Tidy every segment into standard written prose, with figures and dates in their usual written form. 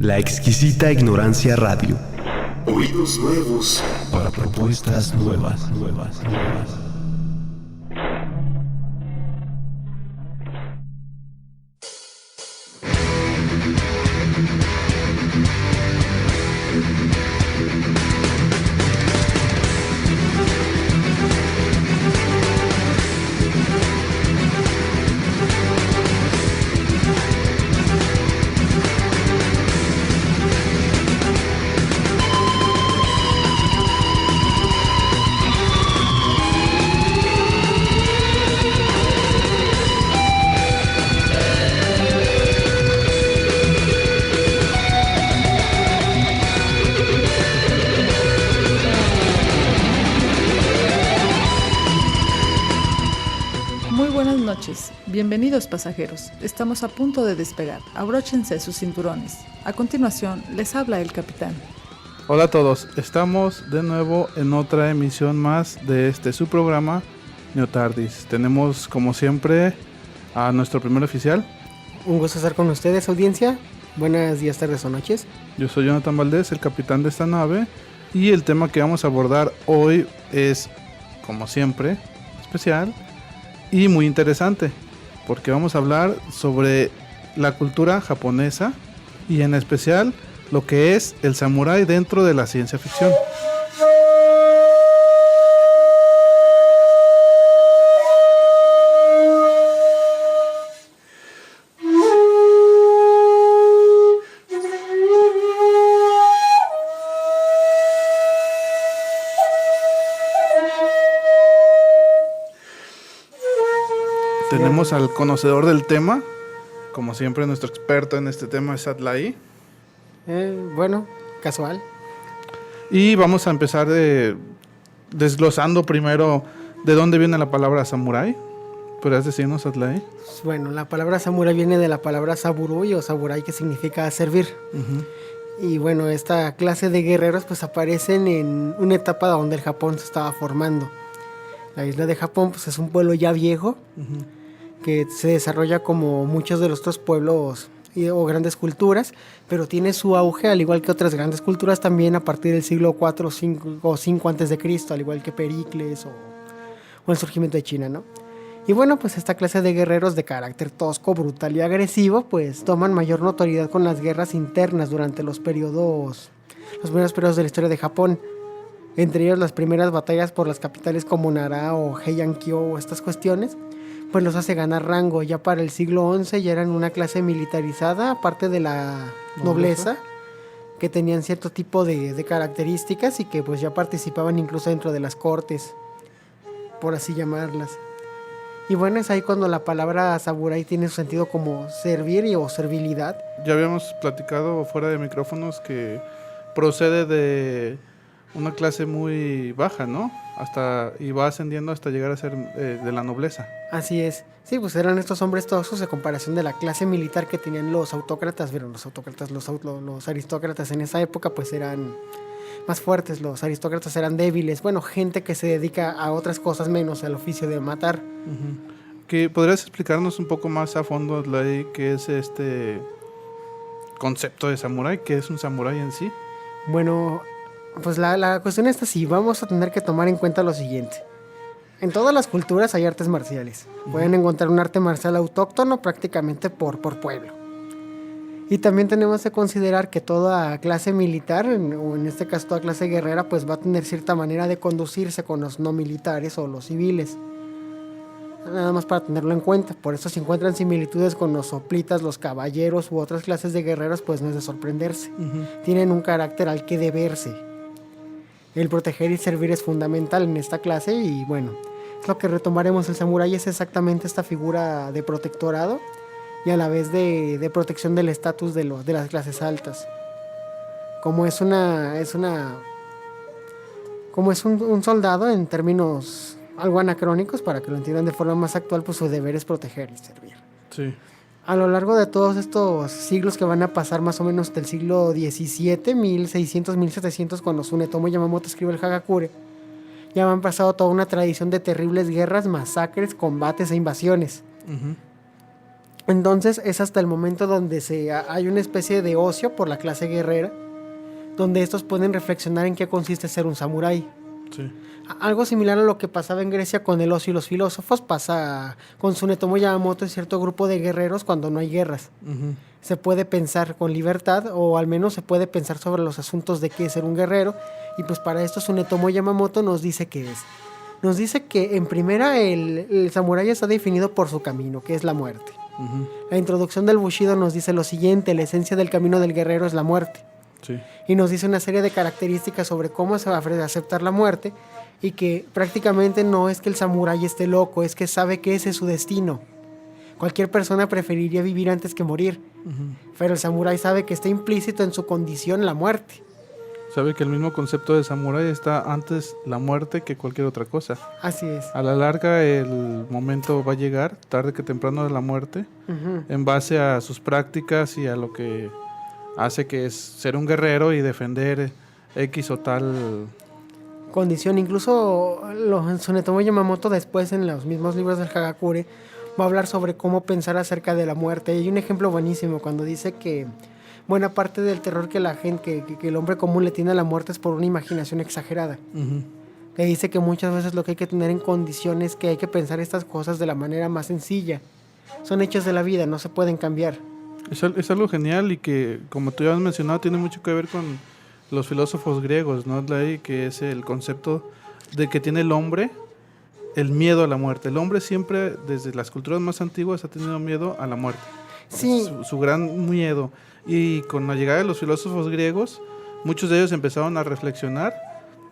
La exquisita ignorancia radio. Oídos nuevos Para propuestas nuevas. Bienvenidos pasajeros, estamos a punto de despegar, abróchense sus cinturones. A continuación, les habla el capitán. Hola a todos, estamos de nuevo en otra emisión más de su programa Neotardis. Tenemos como siempre a nuestro primer oficial. Un gusto estar con ustedes, audiencia. Buenos días, tardes o noches. Yo soy Jonathan Valdés, el capitán de esta nave, y el tema que vamos a abordar hoy es, como siempre, especial y muy interesante, porque vamos a hablar sobre la cultura japonesa y en especial lo que es el samurái dentro de la ciencia ficción. Tenemos al conocedor del tema, como siempre nuestro experto en este tema es Adlai. Bueno, casual. Y vamos a empezar desglosando primero de dónde viene la palabra samurái. ¿Podrías decirnos, Adlai? Bueno, la palabra samurái viene de la palabra saburui o samurai, que significa servir. Y bueno, esta clase de guerreros pues aparecen en una etapa donde el Japón se estaba formando. La isla de Japón pues es un pueblo ya viejo, que se desarrolla como muchos de los otros pueblos o grandes culturas, pero tiene su auge, al igual que otras grandes culturas, también a partir del siglo IV o 5 antes de Cristo, al igual que Pericles o el surgimiento de China, ¿no? Y bueno, pues esta clase de guerreros de carácter tosco, brutal y agresivo, pues toman mayor notoriedad con las guerras internas durante los primeros periodos de la historia de Japón. Entre ellos las primeras batallas por las capitales como Nara o Heian-kyo o estas cuestiones, pues los hace ganar rango. Ya para el siglo XI ya eran una clase militarizada, aparte de la nobleza, que tenían cierto tipo de características y que pues ya participaban incluso dentro de las cortes, por así llamarlas. Y bueno, es ahí cuando la palabra samurái tiene su sentido como servir o servilidad. Ya habíamos platicado fuera de micrófonos que procede de una clase muy baja, ¿no? Y va ascendiendo hasta llegar a ser de la nobleza. Así es. Sí, pues eran estos hombres toscos a comparación de la clase militar que tenían los autócratas. Pero los aristócratas en esa época pues eran más fuertes. Los aristócratas eran débiles. Bueno, gente que se dedica a otras cosas menos al oficio de matar. ¿Podrías explicarnos un poco más a fondo, Adlai, qué es este concepto de samurái? ¿Qué es un samurái en sí? Bueno, pues la cuestión es así. Vamos a tener que tomar en cuenta lo siguiente. En todas las culturas hay artes marciales. Pueden encontrar un arte marcial autóctono prácticamente por pueblo. Y también tenemos que considerar que toda clase militar, o en este caso toda clase guerrera, pues va a tener cierta manera de conducirse con los no militares o los civiles. Nada más para tenerlo en cuenta. Por eso si encuentran similitudes con los hoplitas, los caballeros u otras clases de guerreros, pues no es de sorprenderse. Tienen un carácter al que deberse. El proteger y servir es fundamental en esta clase y bueno, es lo que retomaremos. El samurái es exactamente esta figura de protectorado y a la vez de protección del estatus de las clases altas. Como es un soldado en términos algo anacrónicos, para que lo entiendan de forma más actual, pues su deber es proteger y servir. Sí. A lo largo de todos estos siglos que van a pasar más o menos del siglo XVII, 1600, 1700, cuando Tsunetomo Yamamoto escribe el Hagakure, ya han pasado toda una tradición de terribles guerras, masacres, combates e invasiones. Entonces es hasta el momento donde hay una especie de ocio por la clase guerrera, donde estos pueden reflexionar en qué consiste ser un samurái. Sí. Algo similar a lo que pasaba en Grecia con el ocio y los filósofos, pasa con Tsunetomo Yamamoto y cierto grupo de guerreros cuando no hay guerras. Ujú. Se puede pensar con libertad, o al menos se puede pensar sobre los asuntos de qué es ser un guerrero, y pues para esto Tsunetomo Yamamoto nos dice qué es. Nos dice que en primera el samurái está definido por su camino, que es la muerte. Ujú. La introducción del Bushido nos dice lo siguiente: la esencia del camino del guerrero es la muerte. Sí. Y nos dice una serie de características sobre cómo se va a aceptar la muerte, y que prácticamente no es que el samurái esté loco, es que sabe que ese es su destino. Cualquier persona preferiría vivir antes que morir, pero el samurái sabe que está implícito en su condición la muerte. Sabe que el mismo concepto de samurái está antes la muerte que cualquier otra cosa. Así es. A la larga el momento va a llegar, tarde que temprano, de la muerte, Ujú. en base a sus prácticas y a lo que hace, que es ser un guerrero y defender X o tal. Condición. Incluso Tsunetomo Yamamoto después en los mismos libros del Hagakure va a hablar sobre cómo pensar acerca de la muerte. Y hay un ejemplo buenísimo cuando dice que buena parte del terror que la gente, que el hombre común le tiene a la muerte es por una imaginación exagerada. Ujú. Que dice que muchas veces lo que hay que tener en condiciones, que hay que pensar estas cosas de la manera más sencilla. Son hechos de la vida, no se pueden cambiar. Es algo genial, y que, como tú ya has mencionado, tiene mucho que ver con los filósofos griegos, ¿no? Que es el concepto de que tiene el hombre el miedo a la muerte. El hombre siempre, desde las culturas más antiguas, ha tenido miedo a la muerte. Sí. Su gran miedo. Y con la llegada de los filósofos griegos, muchos de ellos empezaron a reflexionar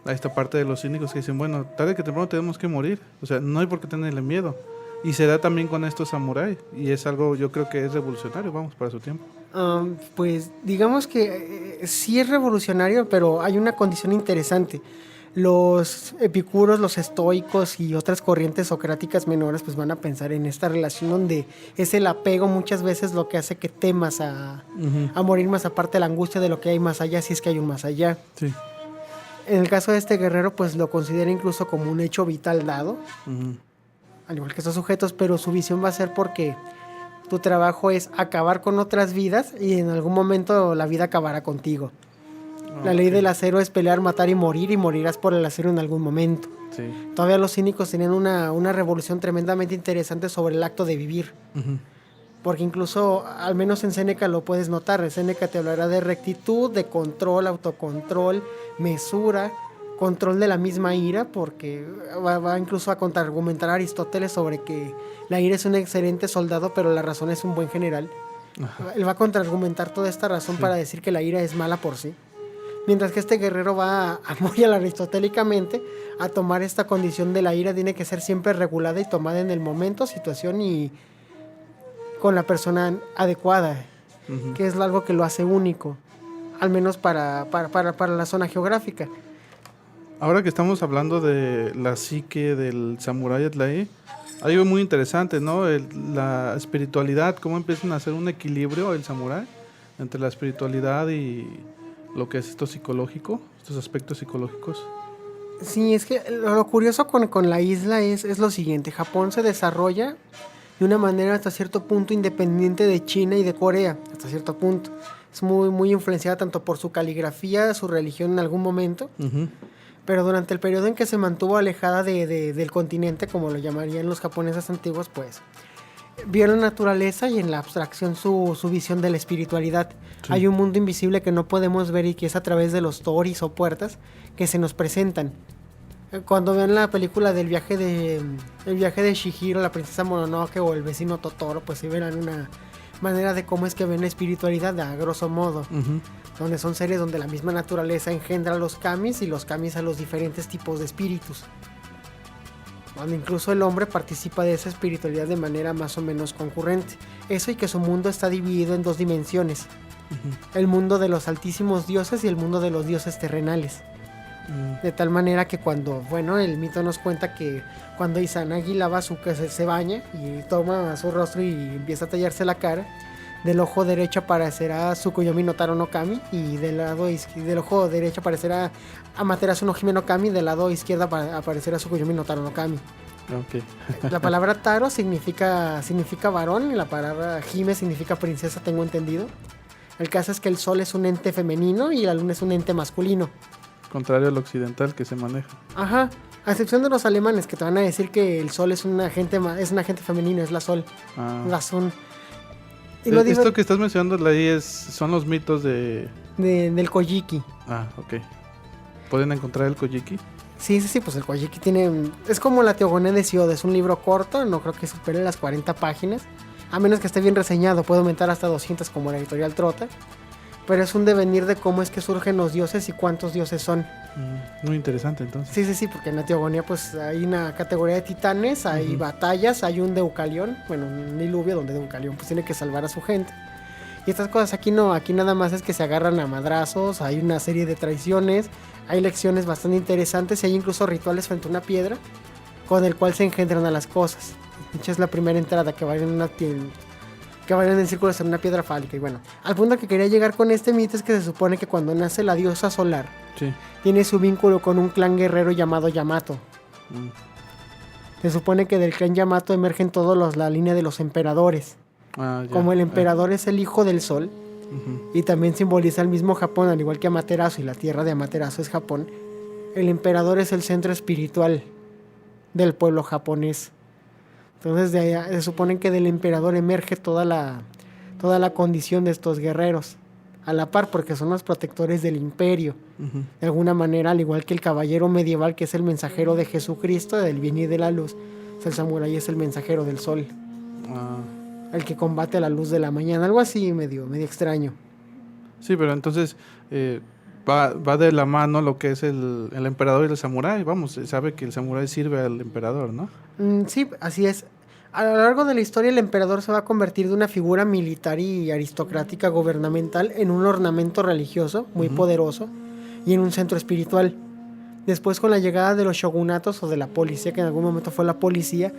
a esta parte de los cínicos que dicen, bueno, tarde que temprano tenemos que morir. O sea, no hay por qué tenerle miedo. Y se da también con estos samuráis. Y es algo, yo creo que es revolucionario, vamos, para su tiempo. Pues digamos que sí es revolucionario, pero hay una condición interesante. Los epicuros, los estoicos y otras corrientes socráticas menores pues van a pensar en esta relación donde es el apego muchas veces lo que hace que temas a morir, más aparte de la angustia de lo que hay más allá, si es que hay un más allá. Sí. En el caso de este guerrero pues lo considera incluso como un hecho vital dado, Ujú. al igual que estos sujetos, pero su visión va a ser porque tu trabajo es acabar con otras vidas y en algún momento la vida acabará contigo. La ley del acero es pelear, matar y morirás por el acero en algún momento. Sí. Todavía los cínicos tenían una revolución tremendamente interesante sobre el acto de vivir. Ujú. Porque incluso, al menos en Séneca lo puedes notar, Séneca te hablará de rectitud, de control, autocontrol, mesura, control de la misma ira, porque va incluso a contraargumentar a Aristóteles sobre que la ira es un excelente soldado, pero la razón es un buen general. Ajá. Él va a contraargumentar toda esta razón para decir que la ira es mala por sí. Mientras que este guerrero va muy aristotélicamente a tomar esta condición de la ira, tiene que ser siempre regulada y tomada en el momento, situación y con la persona adecuada, Ujú. que es algo que lo hace único, al menos para la zona geográfica. Ahora que estamos hablando de la psique del samurái Atlai, hay algo muy interesante, ¿no? La espiritualidad, cómo empiezan a hacer un equilibrio el samurái entre la espiritualidad y lo que es esto psicológico, estos aspectos psicológicos. Sí, es que lo curioso con la isla es lo siguiente: Japón se desarrolla de una manera hasta cierto punto independiente de China y de Corea, hasta cierto punto. Es muy, muy influenciada tanto por su caligrafía, su religión en algún momento, Ujú. pero durante el periodo en que se mantuvo alejada del continente, como lo llamarían los japoneses antiguos, pues vio la naturaleza y en la abstracción su visión de la espiritualidad. Sí. Hay un mundo invisible que no podemos ver y que es a través de los toris o puertas que se nos presentan. Cuando vean la película del viaje de Shihiro, la princesa Mononoke o el vecino Totoro, pues sí verán una manera de cómo es que ven la espiritualidad a grosso modo. Ujú. Donde son seres donde la misma naturaleza engendra a los kamis y los kamis a los diferentes tipos de espíritus. Donde incluso el hombre participa de esa espiritualidad de manera más o menos concurrente. Eso, y que su mundo está dividido en dos dimensiones. El mundo de los altísimos dioses y el mundo de los dioses terrenales. De tal manera que cuando, el mito nos cuenta que cuando Izanagi lava se baña y toma su rostro y empieza a tallarse la cara, del ojo derecho aparecerá Tsukuyomi no Taro no Kami y del ojo derecho aparecerá Amaterasu no Hime no Kami, del lado izquierdo aparecerá Tsukuyomi no Taro no Kami. Ok. La palabra Taro significa varón y la palabra Hime significa princesa, tengo entendido. El caso es que el sol es un ente femenino y la luna es un ente masculino. Contrario al occidental que se maneja. Ajá, a excepción de los alemanes que te van a decir que el sol es un agente femenino, es la sol, la sun. Y Esto que estás mencionando ahí son los mitos del Kojiki. Ah, ok. ¿Pueden encontrar el Kojiki? Sí, pues el Kojiki es como la Teogonía de Siodo, es un libro corto, no creo que supere las 40 páginas. A menos que esté bien reseñado, puede aumentar hasta 200 como la editorial Trota. Pero es un devenir de cómo es que surgen los dioses y cuántos dioses son. Muy interesante entonces. Sí, porque en la Teogonía pues hay una categoría de titanes, hay batallas, hay un Deucalión, bueno, un diluvio donde Deucalión pues tiene que salvar a su gente. Y estas cosas aquí no, aquí nada más es que se agarran a madrazos, hay una serie de traiciones, hay lecciones bastante interesantes y hay incluso rituales frente a una piedra con el cual se engendran a las cosas. De hecho es la primera entrada que vayan en círculos en una piedra fálica. Y bueno, al punto que quería llegar con este mito es que se supone que cuando nace la diosa solar, tiene su vínculo con un clan guerrero llamado Yamato. Se supone que del clan Yamato emergen todos la línea de los emperadores. Como el emperador es el hijo del sol, y también simboliza el mismo Japón, al igual que Amaterasu, y la tierra de Amaterasu es Japón, el emperador es el centro espiritual del pueblo japonés. Entonces de allá se supone que del emperador emerge toda la condición de estos guerreros, a la par porque son los protectores del imperio. De alguna manera, al igual que el caballero medieval, que es el mensajero de Jesucristo, del bien y de la luz, el samurái es el mensajero del sol, el que combate a la luz de la mañana, algo así medio extraño. Sí, pero entonces va de la mano lo que es el emperador y el samurái. Vamos, sabe que el samurái sirve al emperador, ¿no? Sí, así es. A lo largo de la historia el emperador se va a convertir de una figura militar y aristocrática gubernamental en un ornamento religioso muy poderoso y en un centro espiritual. Después, con la llegada de los shogunatos o de la policía, que en algún momento fue la policía,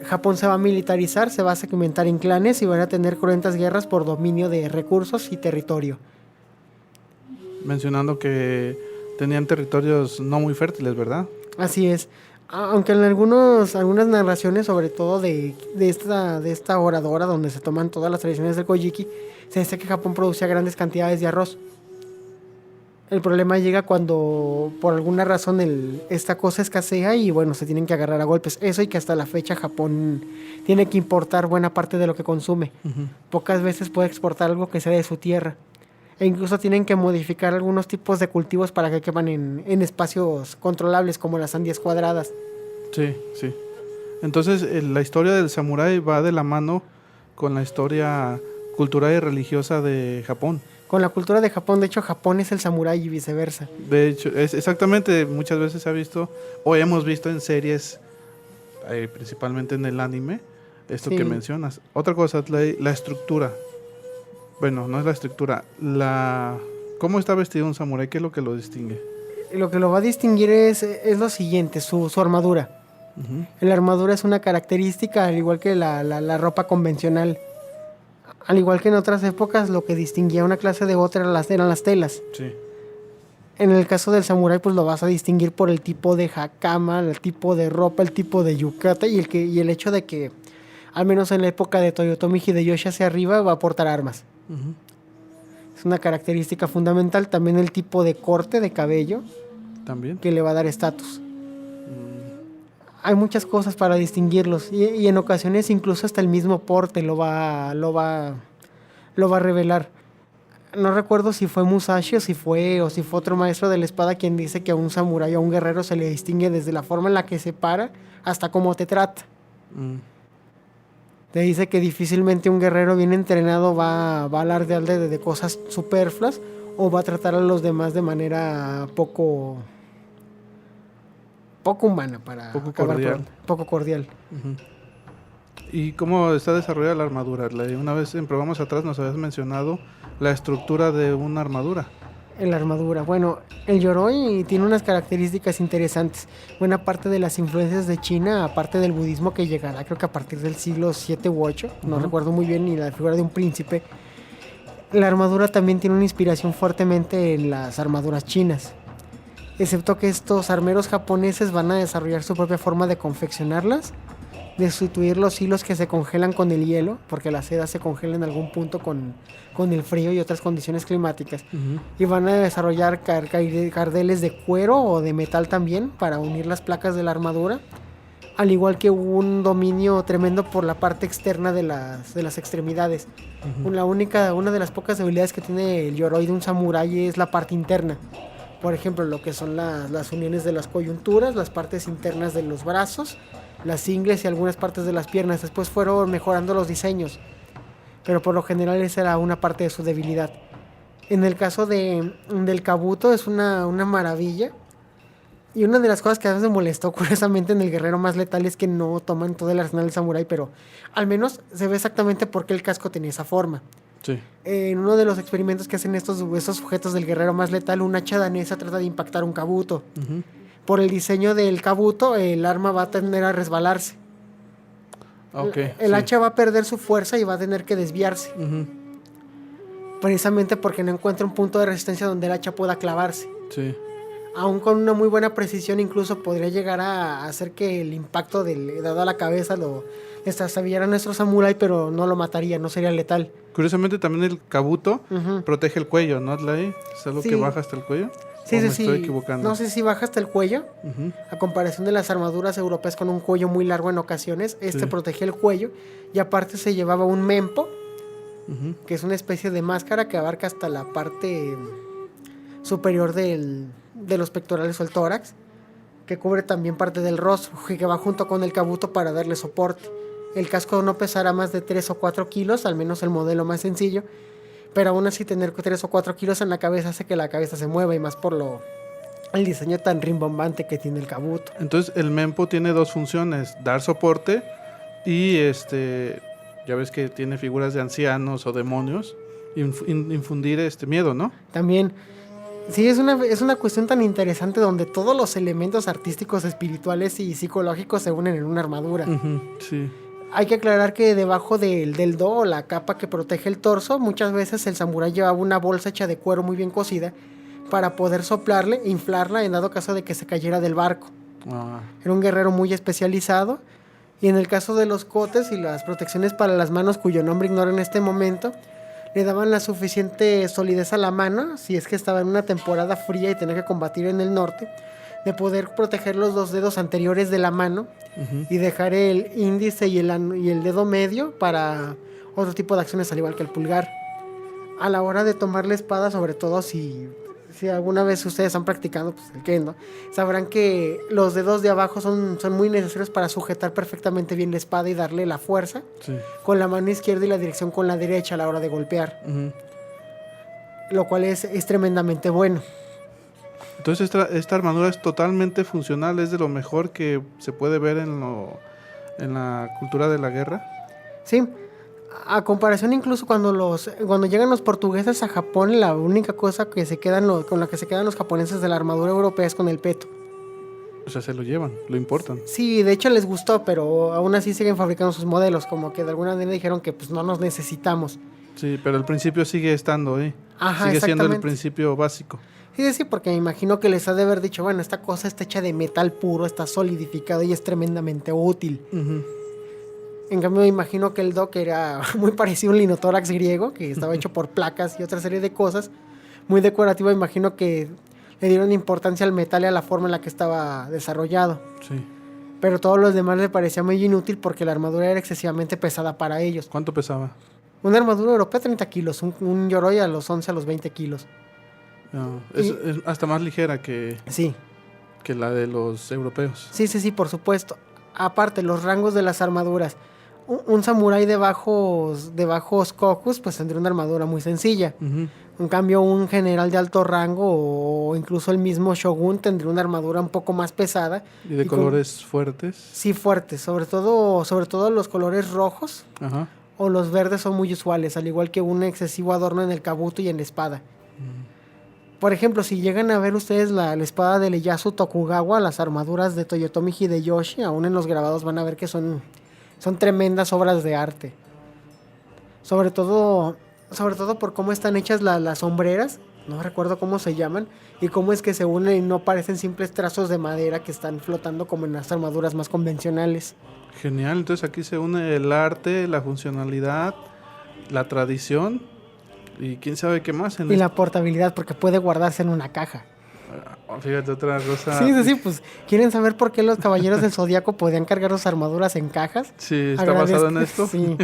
Japón se va a militarizar, se va a segmentar en clanes y van a tener cruentas guerras por dominio de recursos y territorio. Mencionando que tenían territorios no muy fértiles, ¿verdad? Así es. Aunque en algunas narraciones, sobre todo de esta oradora donde se toman todas las tradiciones del Kojiki, se dice que Japón producía grandes cantidades de arroz. El problema llega cuando por alguna razón esta cosa escasea y bueno, se tienen que agarrar a golpes. Eso, y que hasta la fecha Japón tiene que importar buena parte de lo que consume. Pocas veces puede exportar algo que sea de su tierra. E incluso tienen que modificar algunos tipos de cultivos para que quepan en espacios controlables, como las sandías cuadradas. Sí. Entonces, la historia del samurái va de la mano con la historia cultural y religiosa de Japón. Con la cultura de Japón, de hecho, Japón es el samurái y viceversa. De hecho, exactamente, muchas veces se ha visto, o hemos visto en series, principalmente en el anime, esto que mencionas. Otra cosa, la estructura. Bueno, no es la estructura, ¿cómo está vestido un samurái? ¿Qué es lo que lo distingue? Lo que lo va a distinguir es lo siguiente, su armadura. La armadura es una característica, al igual que la ropa convencional. Al igual que en otras épocas, lo que distinguía una clase de otra eran las telas. Sí. En el caso del samurái, pues lo vas a distinguir por el tipo de hakama, el tipo de ropa, el tipo de yukata y el hecho de que, al menos en la época de Toyotomi Hideyoshi hacia arriba, va a portar armas. Es una característica fundamental. También el tipo de corte de cabello, también, que le va a dar estatus. Hay muchas cosas para distinguirlos y en ocasiones incluso hasta el mismo porte lo va a revelar. No recuerdo si fue Musashi o si fue otro maestro de la espada quien dice que a un samurái o a un guerrero se le distingue desde la forma en la que se para hasta cómo te trata. Te dice que difícilmente un guerrero bien entrenado va a alardear de cosas superfluas o va a tratar a los demás de manera poco humana, poco cordial. ¿Y cómo está desarrollada la armadura? Una vez en programas atrás nos habías mencionado la estructura de una armadura. La armadura, bueno, el yoroi tiene unas características interesantes. Buena parte de las influencias de China, aparte del budismo que llegará creo que a partir del siglo 7 u 8, no recuerdo muy bien, ni la figura de un príncipe. La armadura también tiene una inspiración fuertemente en las armaduras chinas. excepto que estos armeros japoneses van a desarrollar su propia forma de confeccionarlas, de sustituir los hilos que se congelan con el hielo, porque la seda se congela en algún punto con el frío y otras condiciones climáticas, y van a desarrollar cardeles de cuero o de metal también para unir las placas de la armadura, al igual que un dominio tremendo por la parte externa de las extremidades. Una de las pocas debilidades que tiene el yoroi de un samurái es la parte interna. Por ejemplo, lo que son las uniones de las coyunturas, las partes internas de los brazos, las ingles y algunas partes de las piernas. Después fueron mejorando los diseños, pero por lo general esa era una parte de su debilidad. En el caso del kabuto es una maravilla. Y una de las cosas que a veces me molestó curiosamente en el guerrero más letal es que no toman todo el arsenal del samurái, pero al menos se ve exactamente por qué el casco tenía esa forma. Sí. En uno de los experimentos que hacen estos sujetos del guerrero más letal, una hacha danesa trata de impactar un kabuto. Por el diseño del kabuto, el arma va a tender a resbalarse. El hacha va a perder su fuerza y va a tener que desviarse. Precisamente porque no encuentra un punto de resistencia donde el hacha pueda clavarse. Sí. Aún con una muy buena precisión, incluso podría llegar a hacer que el impacto dado a la cabeza lo estasabillara a nuestro samurái, pero no lo mataría, no sería letal. Curiosamente también el kabuto protege el cuello, ¿no, Adlai? ¿Es algo que baja hasta el cuello? Sí, me estoy equivocando. No sé si baja hasta el cuello. A comparación de las armaduras europeas con un cuello muy largo en ocasiones, protegía el cuello y aparte se llevaba un mempo, que es una especie de máscara que abarca hasta la parte superior de los pectorales o el tórax, que cubre también parte del rostro, que va junto con el kabuto para darle soporte. El casco no pesará más de 3 o 4 kilos, al menos el modelo más sencillo, pero aún así tener 3 o 4 kilos en la cabeza hace que la cabeza se mueva, y más por el diseño tan rimbombante que tiene el kabuto. Entonces el mempo tiene dos funciones: dar soporte y ya ves que tiene figuras de ancianos o demonios, infundir miedo, ¿no? También sí, es una cuestión tan interesante donde todos los elementos artísticos, espirituales y psicológicos se unen en una armadura. Sí. Hay que aclarar que debajo del do, la capa que protege el torso, muchas veces el samurái llevaba una bolsa hecha de cuero muy bien cosida para poder soplarle e inflarla en dado caso de que se cayera del barco. Era un guerrero muy especializado. Y en el caso de los cotes y las protecciones para las manos, cuyo nombre ignoro en este momento, le daban la suficiente solidez a la mano, si es que estaba en una temporada fría y tenía que combatir en el norte, de poder proteger los 2 dedos anteriores de la mano y dejar el índice y el dedo medio para otro tipo de acciones, al igual que el pulgar. A la hora de tomar la espada, sobre todo si alguna vez ustedes han practicado el kendo, sabrán que los dedos de abajo son muy necesarios para sujetar perfectamente bien la espada y darle la fuerza con la mano izquierda y la dirección con la derecha a la hora de golpear. Lo cual es tremendamente bueno. Entonces esta armadura es totalmente funcional, es de lo mejor que se puede ver en la cultura de la guerra. Sí, a comparación incluso cuando llegan los portugueses a Japón, la única cosa que con la que se quedan los japoneses de la armadura europea es con el peto. O sea, se lo llevan, lo importan. Sí, de hecho les gustó, pero aún así siguen fabricando sus modelos, como que de alguna manera dijeron que pues no nos necesitamos. Sí, pero el principio sigue estando ahí. Ajá, sigue siendo el principio básico. Sí, porque me imagino que les ha de haber dicho, bueno, esta cosa está hecha de metal puro, está solidificado y es tremendamente útil. En cambio, me imagino que el dock era muy parecido a un linotórax griego, que estaba hecho por placas y otra serie de cosas. Muy decorativo, me imagino que le dieron importancia al metal y a la forma en la que estaba desarrollado. Sí. Pero todos los demás le parecía muy inútil porque la armadura era excesivamente pesada para ellos. ¿Cuánto pesaba? Una armadura europea 30 kilos, un yoroi a los 11 a los 20 kilos. No, es hasta más ligera que la de los europeos. Sí, por supuesto. Aparte, los rangos de las armaduras. Un samurái de bajos kokus pues tendría una armadura muy sencilla. En cambio, un general de alto rango o incluso el mismo shogun tendría una armadura un poco más pesada. ¿Y de colores fuertes? Sí, fuertes. Sobre todo los colores rojos o los verdes son muy usuales, al igual que un excesivo adorno en el kabuto y en la espada. Por ejemplo, si llegan a ver ustedes la espada de Ieyasu Tokugawa, las armaduras de Toyotomi Hideyoshi, aún en los grabados van a ver que son tremendas obras de arte. Sobre todo por cómo están hechas las sombreras, no recuerdo cómo se llaman, y cómo es que se unen y no parecen simples trazos de madera que están flotando como en las armaduras más convencionales. Genial, entonces aquí se une el arte, la funcionalidad, la tradición y quién sabe qué más. Y la portabilidad, porque puede guardarse en una caja. Fíjate, otra cosa. Sí, pues, ¿quieren saber por qué los caballeros del Zodíaco podían cargar sus armaduras en cajas? Sí, ¿está basado en esto? Sí.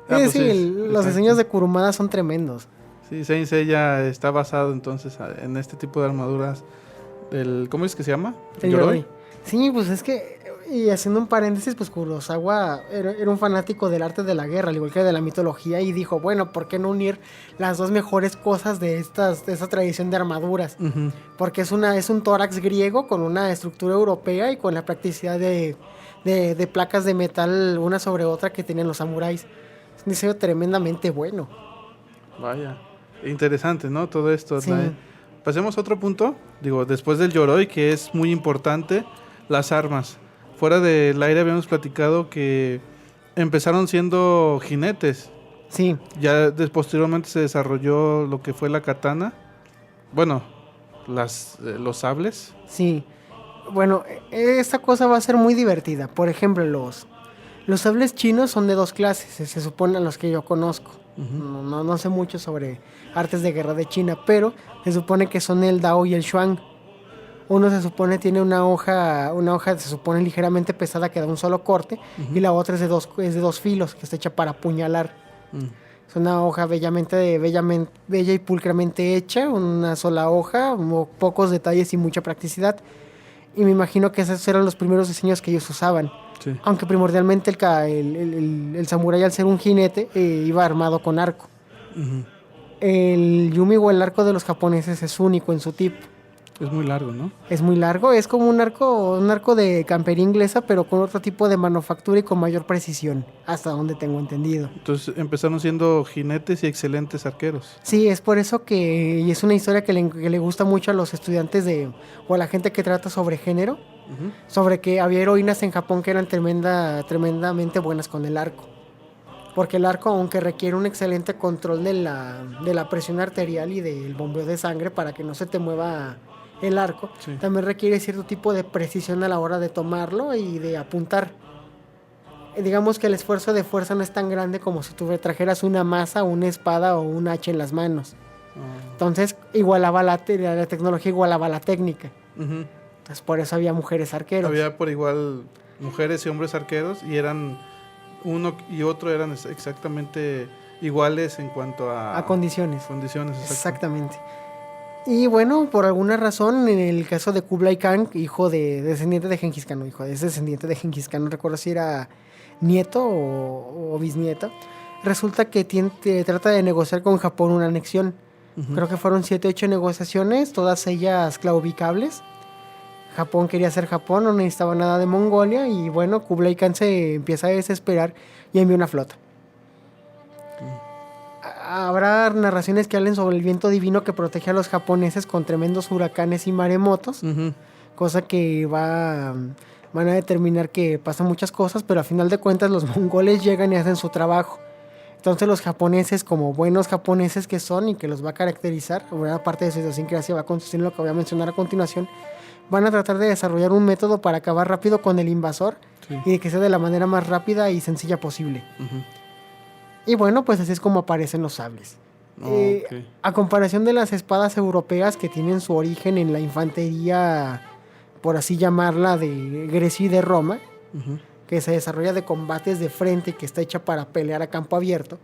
Pues Los diseños de Kurumada son tremendos. Sí, Saint Seiya está basado entonces en este tipo de armaduras. ¿Cómo es que se llama? El Yoroi. Sí, pues es que, y haciendo un paréntesis, pues Kurosawa era un fanático del arte de la guerra, al igual que de la mitología, y dijo, bueno, ¿por qué no unir las dos mejores cosas de esta tradición de armaduras? Uh-huh. Porque es un tórax griego con una estructura europea y con la practicidad de placas de metal una sobre otra que tenían los samuráis. Es un diseño tremendamente bueno. Vaya, interesante, ¿no? Todo esto. Sí. Pasemos a otro punto. Digo, después del Yoroi, que es muy importante, las armas. Fuera del aire habíamos platicado que empezaron siendo jinetes. Sí. Ya posteriormente se desarrolló lo que fue la katana. Bueno, los sables. Sí. Bueno, esta cosa va a ser muy divertida. Por ejemplo, los sables chinos son de dos clases, se suponen los que yo conozco. Uh-huh. No sé mucho sobre artes de guerra de China, pero se supone que son el Dao y el Xuan. Uno se supone tiene una hoja se supone ligeramente pesada que da un solo corte, uh-huh. Y la otra es de dos filos, que está hecha para apuñalar. Es una hoja bella y pulcramente hecha, una sola hoja, pocos detalles y mucha practicidad. Y me imagino que esos eran los primeros diseños que ellos usaban. Sí. Aunque primordialmente el samurái, al ser un jinete, iba armado con arco. Uh-huh. El yumi o el arco de los japoneses es único en su tipo. Es muy largo, ¿no? Es muy largo, es como un arco de campería inglesa, pero con otro tipo de manufactura y con mayor precisión, hasta donde tengo entendido. Entonces empezaron siendo jinetes y excelentes arqueros. Sí, es por eso y es una historia que le gusta mucho a los estudiantes o a la gente que trata sobre género, uh-huh. Sobre que había heroínas en Japón que eran tremendamente buenas con el arco. Porque el arco, aunque requiere un excelente control de la presión arterial y del bombeo de sangre para que no se te mueva el arco, sí. También requiere cierto tipo de precisión a la hora de tomarlo y de apuntar. Digamos que el esfuerzo de fuerza no es tan grande como si tú trajeras una maza, una espada o un hacha en las manos. Entonces la tecnología igualaba la técnica. Uh-huh. Entonces por eso había mujeres arqueros. Había por igual mujeres y hombres arqueros, y uno y otro eran exactamente iguales en cuanto a condiciones. Exactamente. Y bueno, por alguna razón, en el caso de Kublai Khan, descendiente de Genghis Khan, no recuerdo si era nieto o bisnieto, resulta que trata de negociar con Japón una anexión. Uh-huh. Creo que fueron 7 o 8 negociaciones, todas ellas claudicables. Japón quería ser Japón, no necesitaba nada de Mongolia, y bueno, Kublai Khan se empieza a desesperar y envía una flota. Habrá narraciones que hablen sobre el viento divino que protege a los japoneses con tremendos huracanes y maremotos, uh-huh. Cosa que van a determinar que pasan muchas cosas, pero a final de cuentas los mongoles llegan y hacen su trabajo. Entonces los japoneses, como buenos japoneses que son y que los va a caracterizar, una parte de su idiosincrasia va a consistir en lo que voy a mencionar a continuación, van a tratar de desarrollar un método para acabar rápido con el invasor, sí. Y de que sea de la manera más rápida y sencilla posible. Uh-huh. Y bueno, pues así es como aparecen los sables. Okay. A comparación de las espadas europeas que tienen su origen en la infantería, por así llamarla, de Grecia y de Roma, uh-huh. Que se desarrolla de combates de frente y que está hecha para pelear a campo abierto.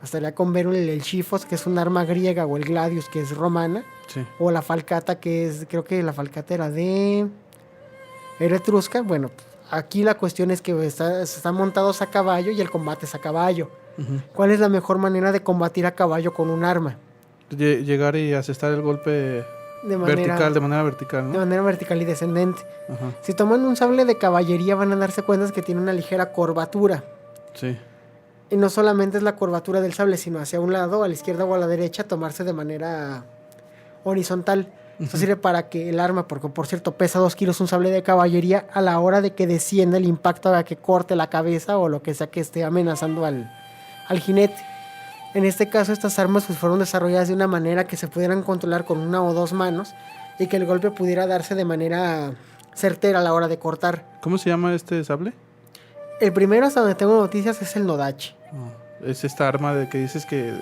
Bastaría con ver el Shifos, que es un arma griega, o el Gladius, que es romana, sí. O la falcata, creo que la falcata era etrusca. Bueno, aquí la cuestión es que están montados a caballo y el combate es a caballo. Uh-huh. ¿Cuál es la mejor manera de combatir a caballo con un arma? Llegar y asestar el golpe de manera vertical, ¿no? De manera vertical y descendente. Uh-huh. Si toman un sable de caballería van a darse cuenta que tiene una ligera curvatura. Sí. Y no solamente es la curvatura del sable, sino hacia un lado, a la izquierda o a la derecha, tomarse de manera horizontal. Uh-huh. Esto sirve para que el arma, porque por cierto pesa 2 kilos un sable de caballería, a la hora de que descienda el impacto haga que corte la cabeza o lo que sea que esté amenazando al jinete. En este caso, estas armas pues fueron desarrolladas de una manera que se pudieran controlar con una o dos manos y que el golpe pudiera darse de manera certera a la hora de cortar. ¿Cómo se llama este sable? El primero, hasta donde tengo noticias, es el Nodachi. Es esta arma de que dices que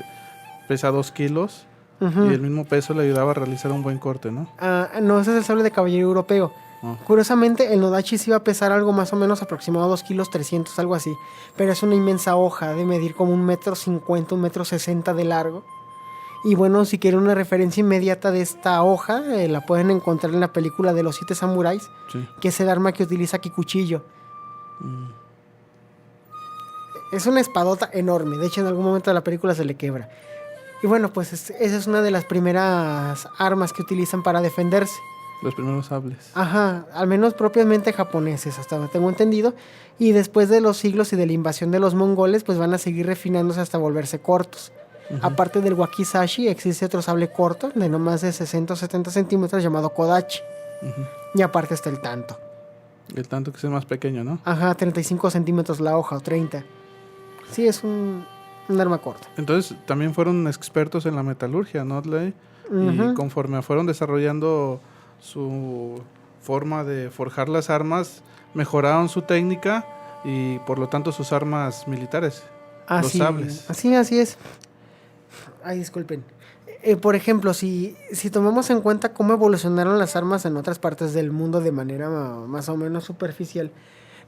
pesa 2 kilos Ujú. y el mismo peso le ayudaba a realizar un buen corte, ¿no? No, ese es el sable de caballería europeo. Ah. Curiosamente, el Nodachi sí iba a pesar algo más o menos aproximado a 2 kilos 300, algo así. Pero es una inmensa hoja de medir como 1,50 m, 1,60 m de largo. Y bueno, si quieren una referencia inmediata de esta hoja, la pueden encontrar en la película de los 7 samuráis, Sí. que es el arma que utiliza Kikuchiyo. Es una espadota enorme, de hecho en algún momento de la película se le quebra. Y bueno, pues esa es una de las primeras armas que utilizan para defenderse. Los primeros sables. Ajá, al menos propiamente japoneses, hasta donde tengo entendido. Y después de los siglos y de la invasión de los mongoles, pues van a seguir refinándose hasta volverse cortos. Aparte del wakizashi, existe otro sable corto de no más de 60 o 70 centímetros llamado kodachi. Y aparte está el tanto. El tanto que es el más pequeño, ¿no? Ajá, 35 centímetros la hoja o 30. Sí, es un arma corta. Entonces también fueron expertos en la metalurgia, ¿no, Ley? Y Ujú. conforme fueron desarrollando su forma de forjar las armas, mejoraron su técnica y por lo tanto sus armas militares, los sables. Así es. Ay, disculpen. Por ejemplo, si tomamos en cuenta cómo evolucionaron las armas en otras partes del mundo de manera más o menos superficial,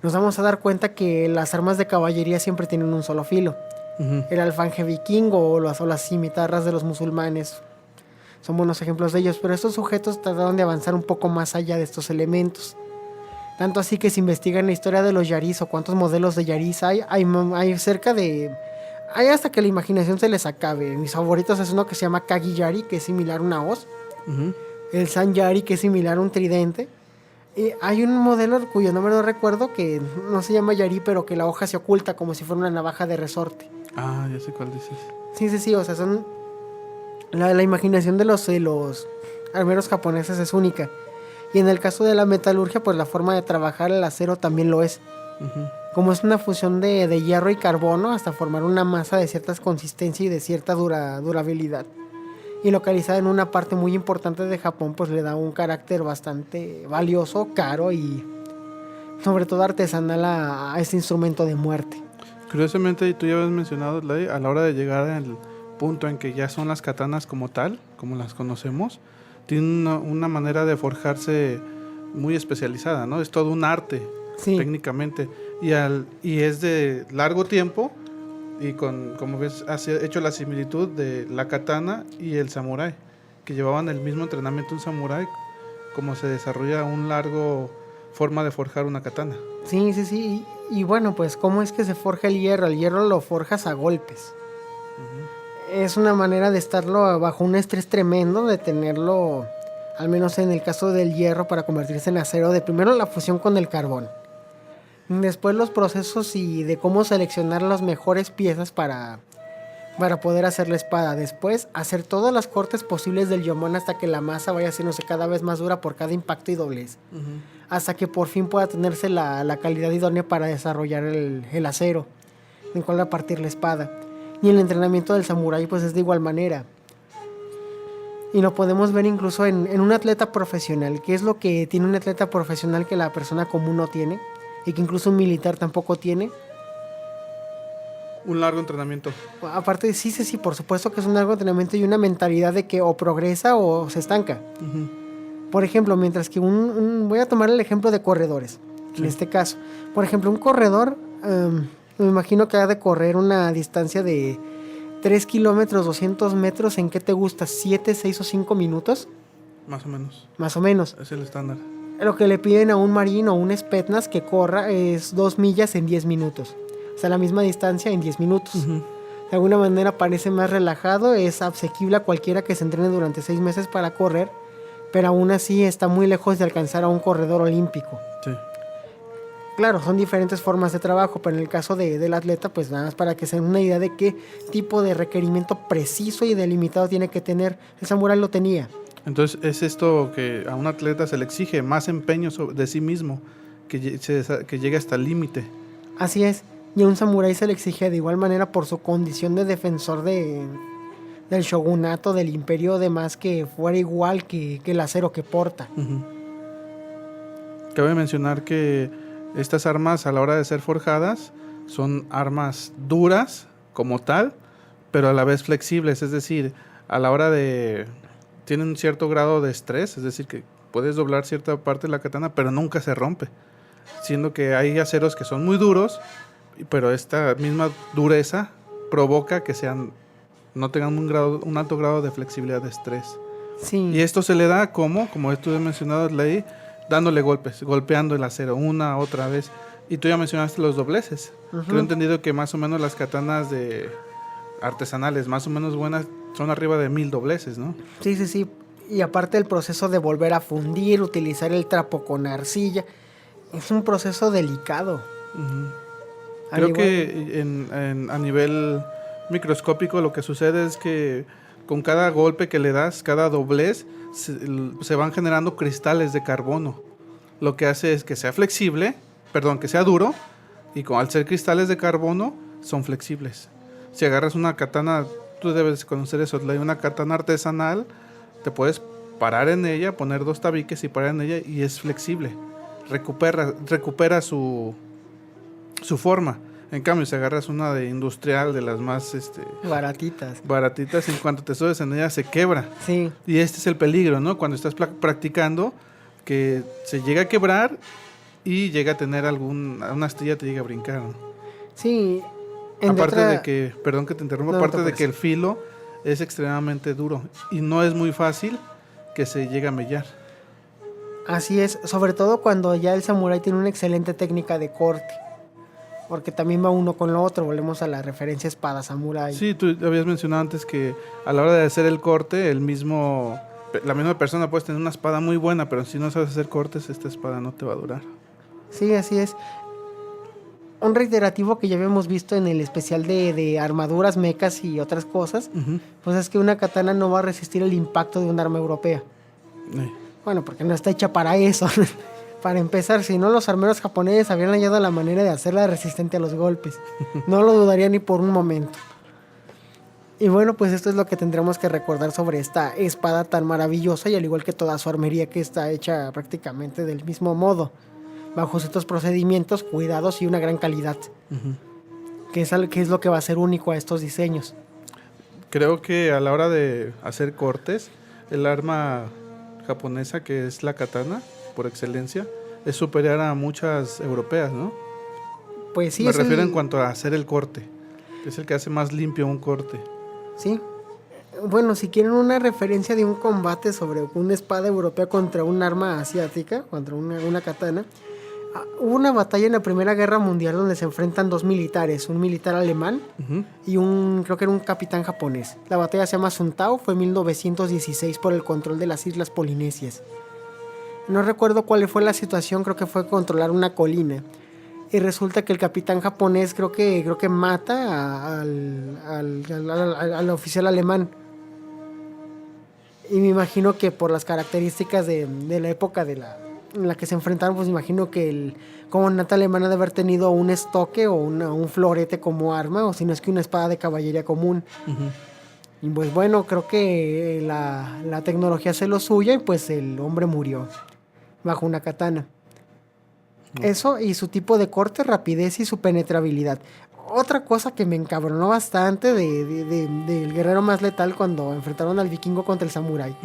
nos vamos a dar cuenta que las armas de caballería siempre tienen un solo filo. Ujú. El alfanje vikingo o las cimitarras de los musulmanes son buenos ejemplos de ellos, pero estos sujetos trataron de avanzar un poco más allá de estos elementos. Tanto así que si investigan la historia de los yaris o cuántos modelos de yaris hay cerca de... Hay hasta que la imaginación se les acabe. Mis favoritos es uno que se llama Kagi Yari, que es similar a una hoz. Ujú. El San Yari, que es similar a un tridente. Y hay un modelo cuyo nombre no recuerdo, que no se llama Yari, pero que la hoja se oculta como si fuera una navaja de resorte. Ah, ya sé cuál dices. Sí, o sea, son... La imaginación de los armeros japoneses es única. Y en el caso de la metalurgia, pues la forma de trabajar el acero también lo es. Ujú. Como es una fusión de hierro y carbono hasta formar una masa de cierta consistencia y de cierta durabilidad. Y localizada en una parte muy importante de Japón, pues le da un carácter bastante valioso, caro y sobre todo artesanal a este instrumento de muerte. Curiosamente, y tú ya habías mencionado, Ley, a la hora de llegar al punto en que ya son las katanas como tal, como las conocemos, tienen una manera de forjarse muy especializada, ¿no? Es todo un arte, Sí. técnicamente, y es de largo tiempo, y como ves, has hecho la similitud de la katana y el samurái, que llevaban el mismo entrenamiento un samurái, como se desarrolla un largo forma de forjar una katana. Sí. Y bueno, pues ¿cómo es que se forja el hierro? El hierro lo forjas a golpes. Es una manera de estarlo bajo un estrés tremendo, de tenerlo, al menos en el caso del hierro, para convertirse en acero, de primero la fusión con el carbón. Después los procesos y de cómo seleccionar las mejores piezas para poder hacer la espada. Después hacer todas las cortes posibles del yomón hasta que la masa vaya haciéndose cada vez más dura por cada impacto y doblez. Hasta que por fin pueda tenerse la calidad idónea para desarrollar el acero en cual va a partir la espada. Y el entrenamiento del samurái pues es de igual manera. Y lo podemos ver incluso en un atleta profesional. ¿Qué es lo que tiene un atleta profesional que la persona común no tiene? Y que incluso un militar tampoco tiene. Un largo entrenamiento. Aparte, sí, por supuesto que es un largo entrenamiento y una mentalidad de que o progresa o se estanca. Ujú. Por ejemplo, mientras que voy a tomar el ejemplo de corredores, en este caso. Por ejemplo, un corredor, me imagino que ha de correr una distancia de 3 kilómetros, 200 metros, ¿en qué te gusta? ¿7, 6 o 5 minutos? Más o menos. Más o menos. Es el estándar. Lo que le piden a un marín o un spetsnaz que corra es 2 millas en 10 minutos. O sea, la misma distancia en 10 minutos. Ujú. De alguna manera parece más relajado, es asequible a cualquiera que se entrene durante 6 meses para correr, pero aún así está muy lejos de alcanzar a un corredor olímpico. Sí. Claro, son diferentes formas de trabajo, pero en el caso del atleta, pues nada más para que se den una idea de qué tipo de requerimiento preciso y delimitado tiene que tener. El samurái lo tenía. Entonces es esto que a un atleta se le exige más empeño de sí mismo, que llegue hasta el límite. Así es. Y a un samurái se le exigía de igual manera por su condición de defensor del shogunato, del imperio, demás, que fuera igual que el acero que porta. Cabe mencionar que estas armas, a la hora de ser forjadas, son armas duras como tal, pero a la vez flexibles, es decir, a la hora de... tienen un cierto grado de estrés, es decir, que puedes doblar cierta parte de la katana, pero nunca se rompe, siendo que hay aceros que son muy duros, pero esta misma dureza provoca que no tengan un alto grado de flexibilidad de estrés. Sí. Y esto se le da como tú he mencionado, Ley, dándole golpes, golpeando el acero una, otra vez. Y tú ya mencionaste los dobleces. Creo entendido que más o menos las katanas artesanales más o menos buenas son arriba de 1000 dobleces, ¿no? Sí. Y aparte el proceso de volver a fundir, utilizar el trapo con arcilla, es un proceso delicado. Creo que a nivel microscópico lo que sucede es que con cada golpe que le das, cada doblez, se van generando cristales de carbono. Lo que hace es que sea que sea duro, y al ser cristales de carbono, son flexibles. Si agarras una katana, tú debes conocer eso, una katana artesanal, te puedes parar en ella, poner 2 tabiques y parar en ella, y es flexible. Recupera su forma. En cambio, si agarras una de industrial, de las más baratitas, en cuanto te subes en ella se quebra. Sí. Y este es el peligro, ¿no? Cuando estás practicando, que se llega a quebrar y llega a tener una astilla te llega a brincar, ¿no? Sí. Aparte de que, perdón que te interrumpa, aparte de que el filo es extremadamente duro y no es muy fácil que se llegue a mellar. Así es, sobre todo cuando ya el samurái tiene una excelente técnica de corte. Porque también va uno con lo otro, volvemos a la referencia espada samurái. Sí, tú habías mencionado antes que a la hora de hacer el corte, la misma persona puede tener una espada muy buena, pero si no sabes hacer cortes, esta espada no te va a durar. Sí, así es. Un reiterativo que ya habíamos visto en el especial de armaduras, mechas y otras cosas, pues es que una katana no va a resistir el impacto de un arma europea. Bueno, porque no está hecha para eso. Para empezar, si no, los armeros japoneses habían hallado la manera de hacerla resistente a los golpes. No lo dudaría ni por un momento. Y bueno, pues esto es lo que tendremos que recordar sobre esta espada tan maravillosa, y al igual que toda su armería, que está hecha prácticamente del mismo modo, bajo ciertos procedimientos, cuidados y una gran calidad. Que es lo que va a ser único a estos diseños. Creo que a la hora de hacer cortes, el arma japonesa, que es la katana, por excelencia, es superior a muchas europeas, ¿no? Pues sí. Me refiero en cuanto a hacer el corte, que es el que hace más limpio un corte. Sí. Bueno, si quieren una referencia de un combate sobre una espada europea contra un arma asiática, contra una katana, hubo una batalla en la Primera Guerra Mundial donde se enfrentan 2 militares, un militar alemán y creo que era un capitán japonés. La batalla se llama Tsuntao, fue en 1916 por el control de las Islas Polinesias. No recuerdo cuál fue la situación, creo que fue controlar una colina. Y resulta que el capitán japonés creo que mata al oficial alemán. Y me imagino que por las características de la época en la que se enfrentaron, pues me imagino que el comandante alemán ha de haber tenido un estoque o un florete como arma, o si no es que una espada de caballería común. Y pues bueno, creo que la tecnología hace lo suyo y pues el hombre murió bajo una katana. Eso y su tipo de corte, rapidez y su penetrabilidad. Otra cosa que me encabronó bastante del guerrero más letal cuando enfrentaron al vikingo contra el samurái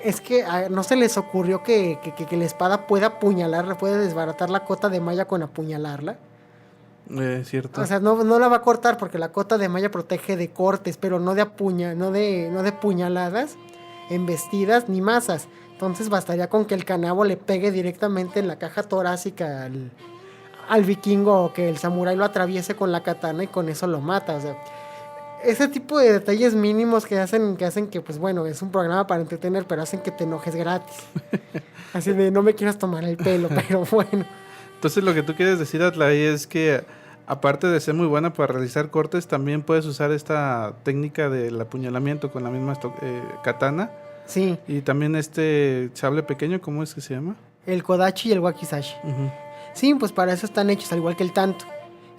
es que no se les ocurrió que la espada pueda apuñalarla, puede desbaratar la cota de malla con apuñalarla. Cierto. O sea, no la va a cortar porque la cota de malla protege de cortes, pero no de puñaladas, embestidas ni masas. Entonces bastaría con que el canabo le pegue directamente en la caja torácica al vikingo, o que el samurái lo atraviese con la katana y con eso lo mata. O sea, ese tipo de detalles mínimos que hacen que, pues bueno, es un programa para entretener, pero hacen que te enojes gratis. Así de, no me quieras tomar el pelo, pero bueno. Entonces lo que tú quieres decir, Atlay, es que aparte de ser muy buena para realizar cortes, también puedes usar esta técnica del apuñalamiento con la misma katana. Sí. Y también este sable pequeño, ¿cómo es que se llama? El kodachi y el wakizashi. Sí, pues para eso están hechos, al igual que el tanto.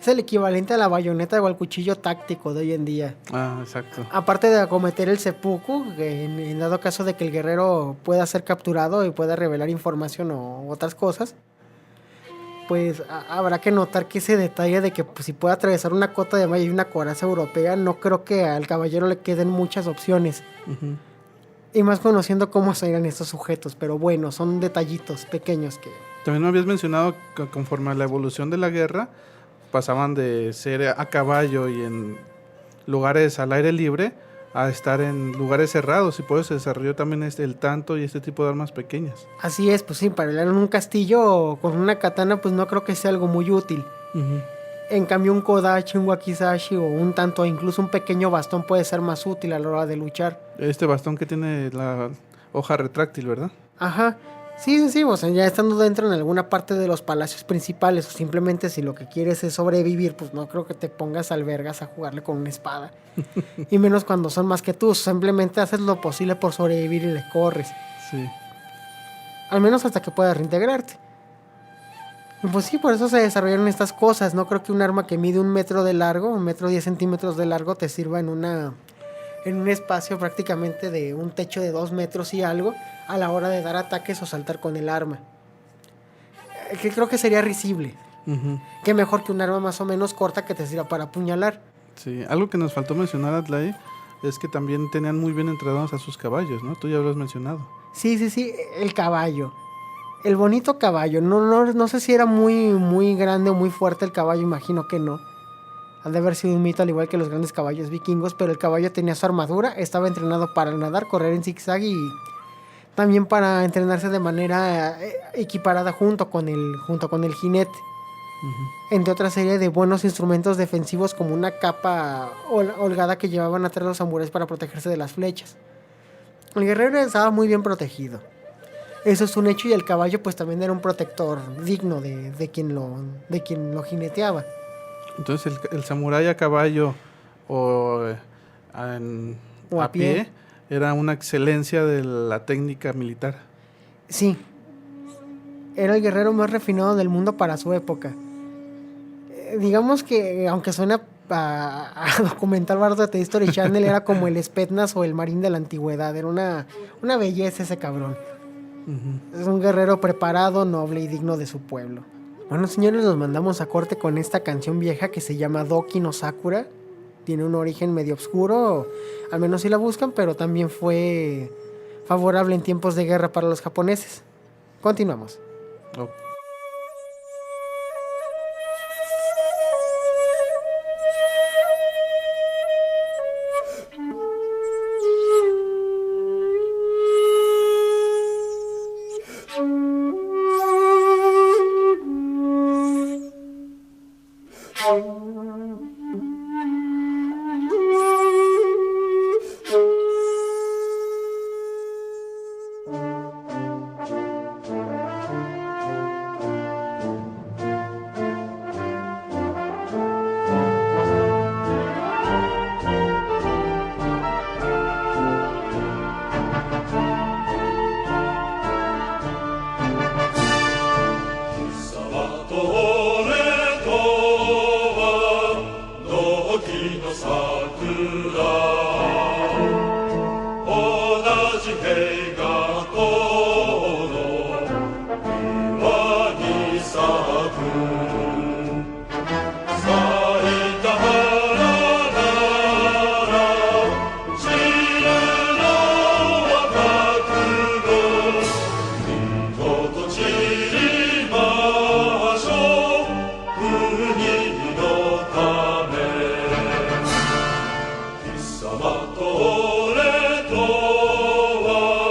Es el equivalente a la bayoneta o al cuchillo táctico de hoy en día. Ah, exacto. Aparte de acometer el seppuku, que en dado caso de que el guerrero pueda ser capturado y pueda revelar información o otras cosas, pues habrá que notar que ese detalle de que pues, si puede atravesar una cota de malla y una coraza europea, no creo que al caballero le queden muchas opciones. Ujú. Y más conociendo cómo serán estos sujetos, pero bueno, son detallitos pequeños que... También me habías mencionado que conforme a la evolución de la guerra, pasaban de ser a caballo y en lugares al aire libre a estar en lugares cerrados, y por eso se desarrolló también el tanto y este tipo de armas pequeñas. Así es, pues sí, para pelear en un castillo con una katana, pues no creo que sea algo muy útil. En cambio, un kodachi, un wakizashi o un tanto, incluso un pequeño bastón puede ser más útil a la hora de luchar. Este bastón que tiene la hoja retráctil, ¿verdad? Ajá. Sí, o sea, ya estando dentro en alguna parte de los palacios principales, o simplemente si lo que quieres es sobrevivir, pues no creo que te pongas albergas a jugarle con una espada. Y menos cuando son más que tú, simplemente haces lo posible por sobrevivir y le corres. Sí. Al menos hasta que puedas reintegrarte. Y pues sí, por eso se desarrollaron estas cosas. No creo que un arma que mide 1 metro de largo, 1 metro 10 centímetros de largo, te sirva en un espacio prácticamente de un techo de 2 metros y algo a la hora de dar ataques o saltar con el arma. Que creo que sería risible. Que mejor que un arma más o menos corta que te sirva para apuñalar. Sí, algo que nos faltó mencionar, Atlay, es que también tenían muy bien entrenados a sus caballos, ¿no? Tú ya lo has mencionado. Sí, el caballo. El bonito caballo. No sé si era muy grande o muy fuerte el caballo, imagino que no. Ha de haber sido un mito al igual que los grandes caballos vikingos, pero el caballo tenía su armadura, estaba entrenado para nadar, correr en zigzag y también para entrenarse de manera equiparada junto con el jinete. Entre otra serie de buenos instrumentos defensivos como una capa holgada que llevaban atrás los samuráis para protegerse de las flechas. El guerrero estaba muy bien protegido. Eso es un hecho, y el caballo pues también era un protector digno de quien lo jineteaba. Entonces el samurái a caballo o a pie era una excelencia de la técnica militar. Sí. Era el guerrero más refinado del mundo para su época. Digamos que, aunque suena a documental barato de History Channel, era como el Spetsnaz o el Marín de la antigüedad. Era una belleza ese cabrón. Es un guerrero preparado, noble y digno de su pueblo. Bueno, señores, nos mandamos a corte con esta canción vieja que se llama Doki no Sakura. Tiene un origen medio oscuro, al menos si la buscan, pero también fue favorable en tiempos de guerra para los japoneses. Continuamos. Oh. と俺とは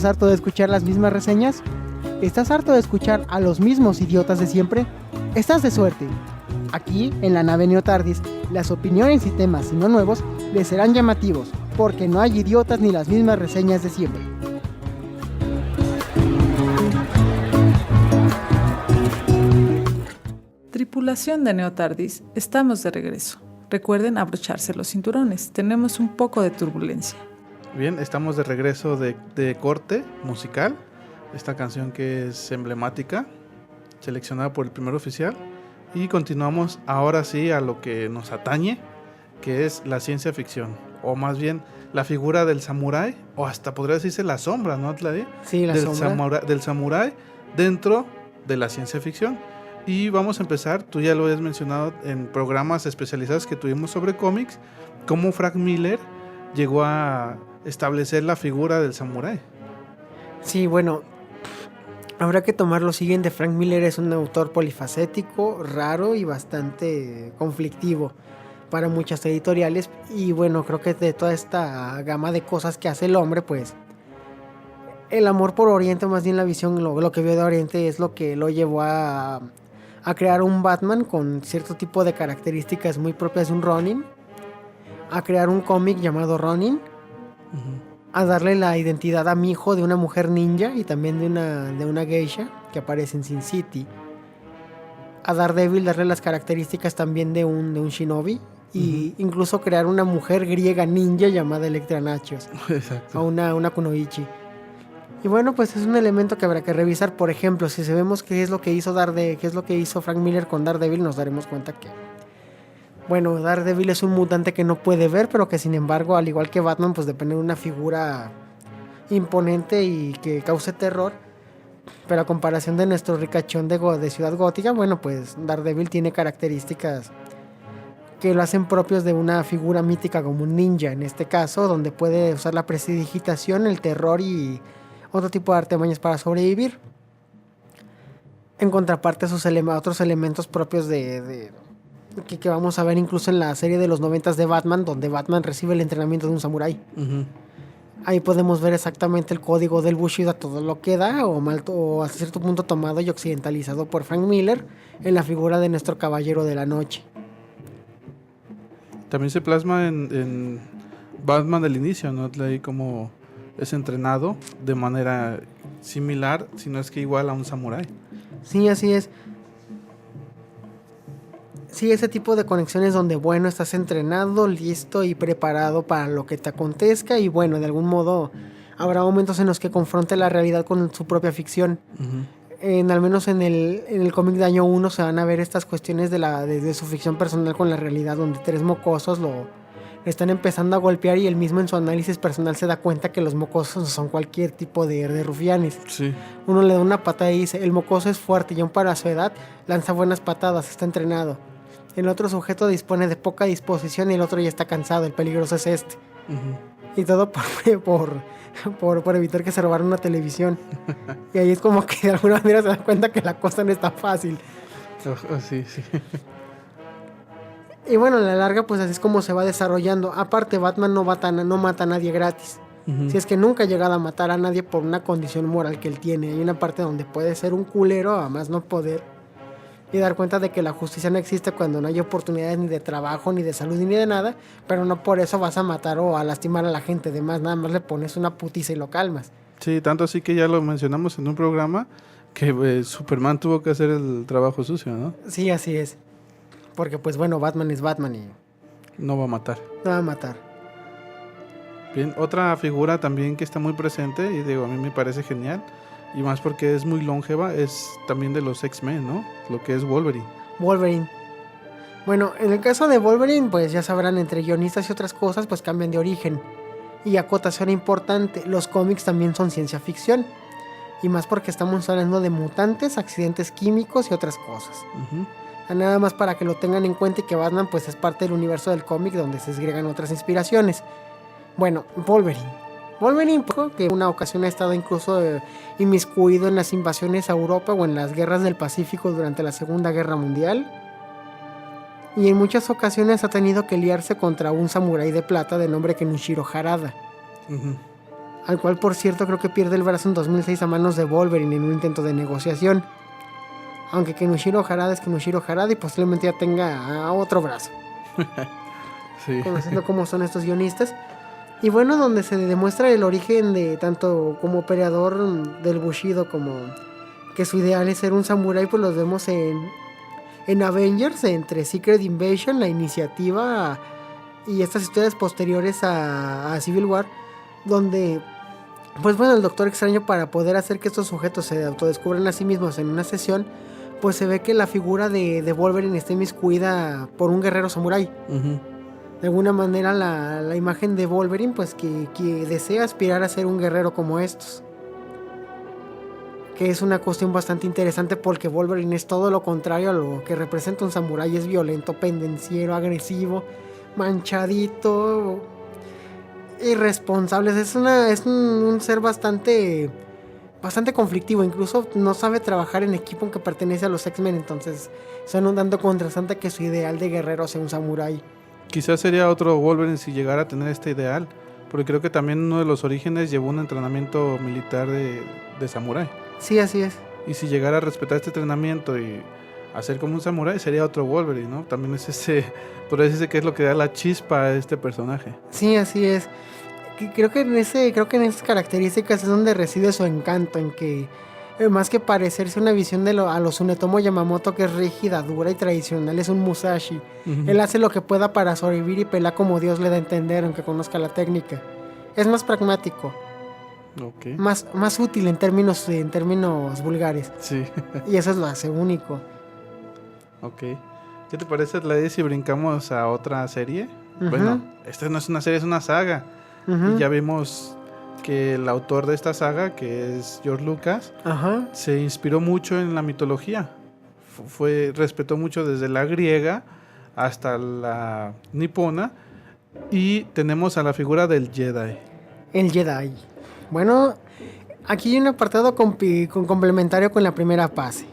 ¿Estás harto de escuchar las mismas reseñas? ¿Estás harto de escuchar a los mismos idiotas de siempre? Estás de suerte. Aquí, en la nave Neotardis, las opiniones y temas, si no nuevos, les serán llamativos, porque no hay idiotas ni las mismas reseñas de siempre. Tripulación de Neotardis, estamos de regreso. Recuerden abrocharse los cinturones, tenemos un poco de turbulencia. Bien, estamos de regreso de corte musical. Esta canción que es emblemática, seleccionada por el primer oficial. Y continuamos ahora sí a lo que nos atañe, que es la ciencia ficción. O más bien, la figura del samurái, o hasta podría decirse la sombra, ¿no, Tladi? Sí, la sombra. Del samurái dentro de la ciencia ficción. Y vamos a empezar, tú ya lo has mencionado en programas especializados que tuvimos sobre cómics, cómo Frank Miller llegó a establecer la figura del samurái. Sí, bueno, habrá que tomar lo siguiente. Frank Miller es un autor polifacético, raro y bastante conflictivo para muchas editoriales. Y bueno, creo que de toda esta gama de cosas que hace el hombre, pues el amor por Oriente, más bien la visión, lo que vio de Oriente es lo que lo llevó a crear un Batman con cierto tipo de características muy propias de un Ronin, a crear un cómic llamado Ronin, a darle la identidad a mi hijo de una mujer ninja y también de una geisha que aparece en Sin City, a Daredevil darle las características también de un shinobi y incluso crear una mujer griega ninja llamada Electra Nachos. Exacto. A una kunoichi. Y bueno, pues es un elemento que habrá que revisar. Por ejemplo, si sabemos qué es lo que hizo Frank Miller con Daredevil, nos daremos cuenta que, bueno, Daredevil es un mutante que no puede ver, pero que sin embargo, al igual que Batman, pues depende de una figura imponente y que cause terror. Pero a comparación de nuestro ricachón de Ciudad Gótica, bueno, pues Daredevil tiene características que lo hacen propios de una figura mítica como un ninja, en este caso, donde puede usar la prestidigitación, el terror y otro tipo de artimañas para sobrevivir. En contraparte a otros elementos propios que vamos a ver incluso en la serie de los 90s de Batman, donde Batman recibe el entrenamiento de un samurái. Ahí podemos ver exactamente el código del Bushido a todo lo que da, o hasta cierto punto tomado y occidentalizado por Frank Miller en la figura de nuestro Caballero de la Noche. También se plasma en Batman del inicio, ¿no? Ahí como es entrenado de manera similar, si no es que igual a un samurái. Sí, así es. Sí, ese tipo de conexiones donde, bueno, estás entrenado, listo y preparado para lo que te acontezca y, bueno, de algún modo habrá momentos en los que confronte la realidad con su propia ficción. Al menos en el cómic de año 1 se van a ver estas cuestiones de su ficción personal con la realidad, donde tres mocosos le están empezando a golpear y él mismo en su análisis personal se da cuenta que los mocosos son cualquier tipo de rufianes. Sí. Uno le da una patada y dice, el mocoso es fuerte y aún para su edad lanza buenas patadas, está entrenado. El otro sujeto dispone de poca disposición y el otro ya está cansado, el peligroso es este. Y todo por evitar que se robara una televisión. Y ahí es como que de alguna manera se da cuenta que la cosa no está fácil. Sí. Y bueno, a la larga pues así es como se va desarrollando. Aparte, Batman no mata a nadie gratis. Si es que nunca ha llegado a matar a nadie por una condición moral que él tiene. Hay una parte donde puede ser un culero a más no poder y dar cuenta de que la justicia no existe cuando no hay oportunidades ni de trabajo, ni de salud, ni de nada, pero no por eso vas a matar o a lastimar a la gente. Además, nada más le pones una putiza y lo calmas. Sí, tanto así que ya lo mencionamos en un programa que Superman tuvo que hacer el trabajo sucio, ¿no? Sí, así es. Porque pues bueno, Batman es Batman y no va a matar. No va a matar. Bien, otra figura también que está muy presente y digo, a mí me parece genial y más porque es muy longeva, es también de los X-Men, ¿no? Lo que es Wolverine. Bueno, en el caso de Wolverine, pues ya sabrán, entre guionistas y otras cosas, pues cambian de origen. Y acotación importante, los cómics también son ciencia ficción. Y más porque estamos hablando de mutantes, accidentes químicos y otras cosas. Nada más para que lo tengan en cuenta y que Batman pues es parte del universo del cómic donde se segregan otras inspiraciones. Bueno, Wolverine, que en una ocasión ha estado incluso inmiscuido en las invasiones a Europa o en las guerras del Pacífico durante la Segunda Guerra Mundial. Y en muchas ocasiones ha tenido que liarse contra un samurái de plata de nombre Kenshiro Harada. al cual por cierto creo que pierde el brazo en 2006 a manos de Wolverine en un intento de negociación. Aunque Kenoshiro Harada es Kenoshiro Harada y posiblemente ya tenga otro brazo. Sí. Conociendo cómo son estos guionistas. Y bueno, donde se demuestra el origen de tanto como peleador del Bushido como que su ideal es ser un samurái, pues los vemos en Avengers, entre Secret Invasion, la iniciativa y estas historias posteriores a Civil War, donde pues bueno, el Doctor Extraño, para poder hacer que estos sujetos se autodescubran a sí mismos en una sesión, pues se ve que la figura de Wolverine está inmiscuida por un guerrero samurái. Uh-huh. De alguna manera la imagen de Wolverine, pues que desea aspirar a ser un guerrero como estos. Que es una cuestión bastante interesante porque Wolverine es todo lo contrario a lo que representa un samurái. Es violento, pendenciero, agresivo, manchadito, irresponsable. Es un ser bastante conflictivo. Incluso no sabe trabajar en equipo aunque pertenece a los X-Men. Entonces son un tanto contrastante que su ideal de guerrero sea un samurái. Quizás sería otro Wolverine si llegara a tener este ideal, porque creo que también uno de los orígenes llevó un entrenamiento militar de samurái. Sí, así es. Y si llegara a respetar este entrenamiento y hacer como un samurái, sería otro Wolverine, ¿no? También es por eso que es lo que da la chispa a este personaje. Sí, así es. Creo que en esas características es donde reside su encanto, en que más que parecerse una visión a los Tsunetomo Yamamoto, que es rígida, dura y tradicional, es un Musashi. Uh-huh. Él hace lo que pueda para sobrevivir y pelea como Dios le da a entender, aunque conozca la técnica. Es más pragmático. Okay. Más útil en términos vulgares. Sí. Y eso lo hace único. Ok. ¿Qué te parece, Lady, si brincamos a otra serie? Uh-huh. Bueno, esta no es una serie, es una saga. Uh-huh. Y ya vimos que el autor de esta saga, que es George Lucas, uh-huh, se inspiró mucho en la mitología. Respetó mucho desde la griega hasta la nipona. Y tenemos a la figura del Jedi. El Jedi. Bueno, aquí hay un apartado complementario con la primera fase.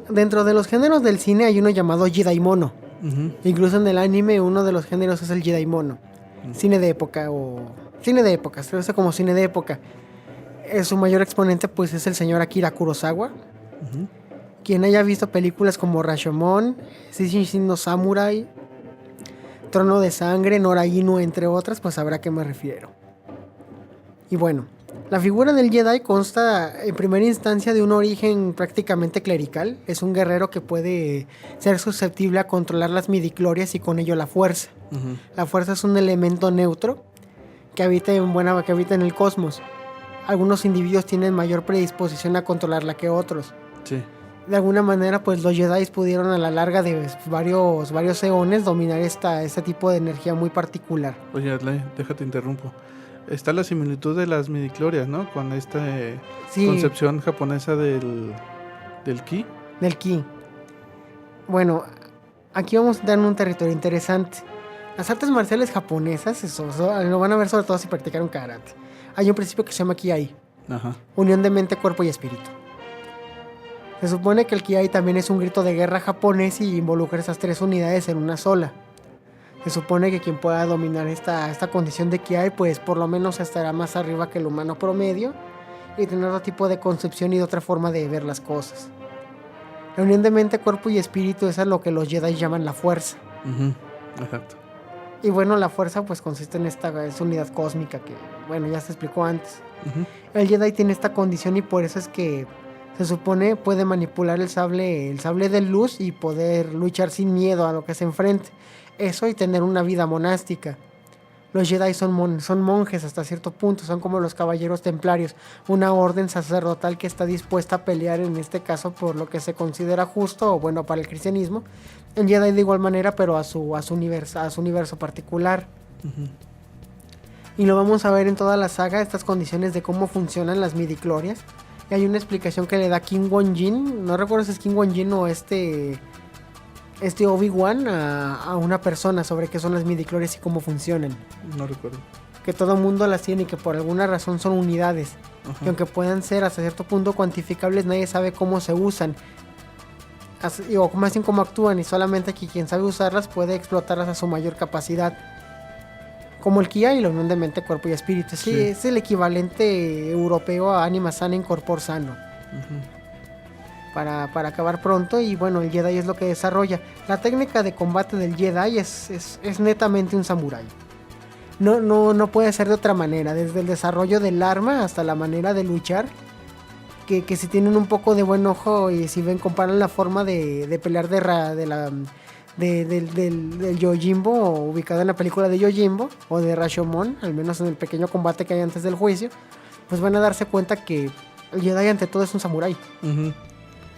Dentro de los géneros del cine hay uno llamado Jedi Mono. Uh-huh. Incluso en el anime uno de los géneros es el Jedi Mono. Uh-huh. Cine de época se usa como cine de época. Su mayor exponente pues es el señor Akira Kurosawa. Uh-huh. Quien haya visto películas como Rashomon, Shishin no Samurai, Trono de Sangre, Nora Inu, entre otras, pues sabrá a qué me refiero. Y bueno, la figura del Jedi consta en primera instancia de un origen prácticamente clerical. Es un guerrero que puede ser susceptible a controlar las midichlorias y con ello la fuerza. Uh-huh. La fuerza es un elemento neutro que habita en el cosmos. Algunos individuos tienen mayor predisposición a controlarla que otros. Sí. De alguna manera, pues los Jedi pudieron a la larga de varios eones dominar este tipo de energía muy particular. Oye, Adlai, déjate interrumpo. Está la similitud de las midichlorias, ¿no? Con esta concepción japonesa del ki. Del ki. Bueno, aquí vamos a entrar en un territorio interesante. Las artes marciales japonesas, eso lo van a ver sobre todo si practicaron karate. Hay un principio que se llama Kiai. Ajá. Unión de mente, cuerpo y espíritu. Se supone que el Kiai también es un grito de guerra japonés y involucra esas tres unidades en una sola. Se supone que quien pueda dominar esta condición de Kiai, pues por lo menos estará más arriba que el humano promedio y tener otro tipo de concepción y otra forma de ver las cosas. La unión de mente, cuerpo y espíritu, esa es lo que los Jedi llaman la fuerza. Uh-huh. Exacto. Y bueno, la fuerza pues consiste en esta unidad cósmica que, bueno, ya se explicó antes. Uh-huh. El Jedi tiene esta condición y por eso es que se supone puede manipular el sable de luz y poder luchar sin miedo a lo que se enfrente. Eso y tener una vida monástica. Los Jedi son monjes hasta cierto punto, son como los caballeros templarios, una orden sacerdotal que está dispuesta a pelear en este caso por lo que se considera justo o bueno para el cristianismo. El Jedi de igual manera, pero a su universo particular. Uh-huh. Y lo vamos a ver en toda la saga, estas condiciones de cómo funcionan las midichlorias. Y hay una explicación que le da Qui-Gon Jinn, no recuerdo si es Qui-Gon Jinn o este Obi-Wan a una persona sobre qué son las midichlorias y cómo funcionan. No recuerdo. Que todo el mundo las tiene y que por alguna razón son unidades. Ajá. Y aunque puedan ser hasta cierto punto cuantificables, nadie sabe cómo se usan. O más bien cómo actúan, y solamente quien sabe usarlas puede explotarlas a su mayor capacidad. como el Kia y la unión de mente, cuerpo y espíritu. Sí, Sí. es el equivalente europeo a Anima Sana en corpor sano. Para acabar pronto, y bueno, el Jedi es lo que desarrolla. La técnica de combate del Jedi es netamente un samurái. No puede ser de otra manera, desde el desarrollo del arma hasta la manera de luchar, que si tienen un poco de buen ojo y si ven, comparan la forma de pelear del Yojimbo, ubicado en la película de Yojimbo, o de Rashomon, al menos en el pequeño combate que hay antes del juicio, pues van a darse cuenta que el Jedi ante todo es un samurái. Ujú.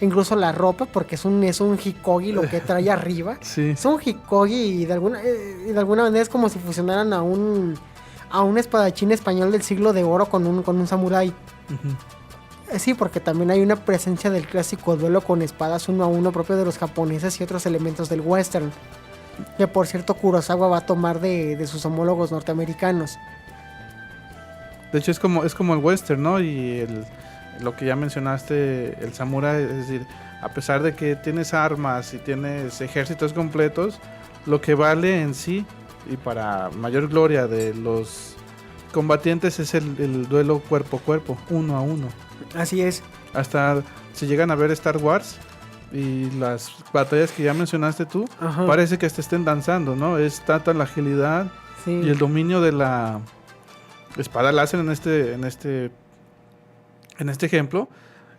Incluso la ropa, porque es un hikogi lo que trae arriba. Sí. Es un hikogi y de alguna manera es como si fusionaran a un espadachín español del siglo de oro con un samurái. Ujú. Sí, porque también hay una presencia del clásico duelo con espadas uno a uno propio de los japoneses y otros elementos del western. Que por cierto Kurosawa va a tomar de sus homólogos norteamericanos. De hecho es como el western, ¿no? Y lo que ya mencionaste, el samurái, es decir, a pesar de que tienes armas y tienes ejércitos completos, lo que vale en sí, y para mayor gloria de los combatientes, es el duelo cuerpo a cuerpo, uno a uno. Así es. Hasta si llegan a ver Star Wars y las batallas que ya mencionaste tú, Ajá. parece que estén danzando, ¿no? Es tanta la agilidad Sí. y el dominio de la espada láser en este ejemplo,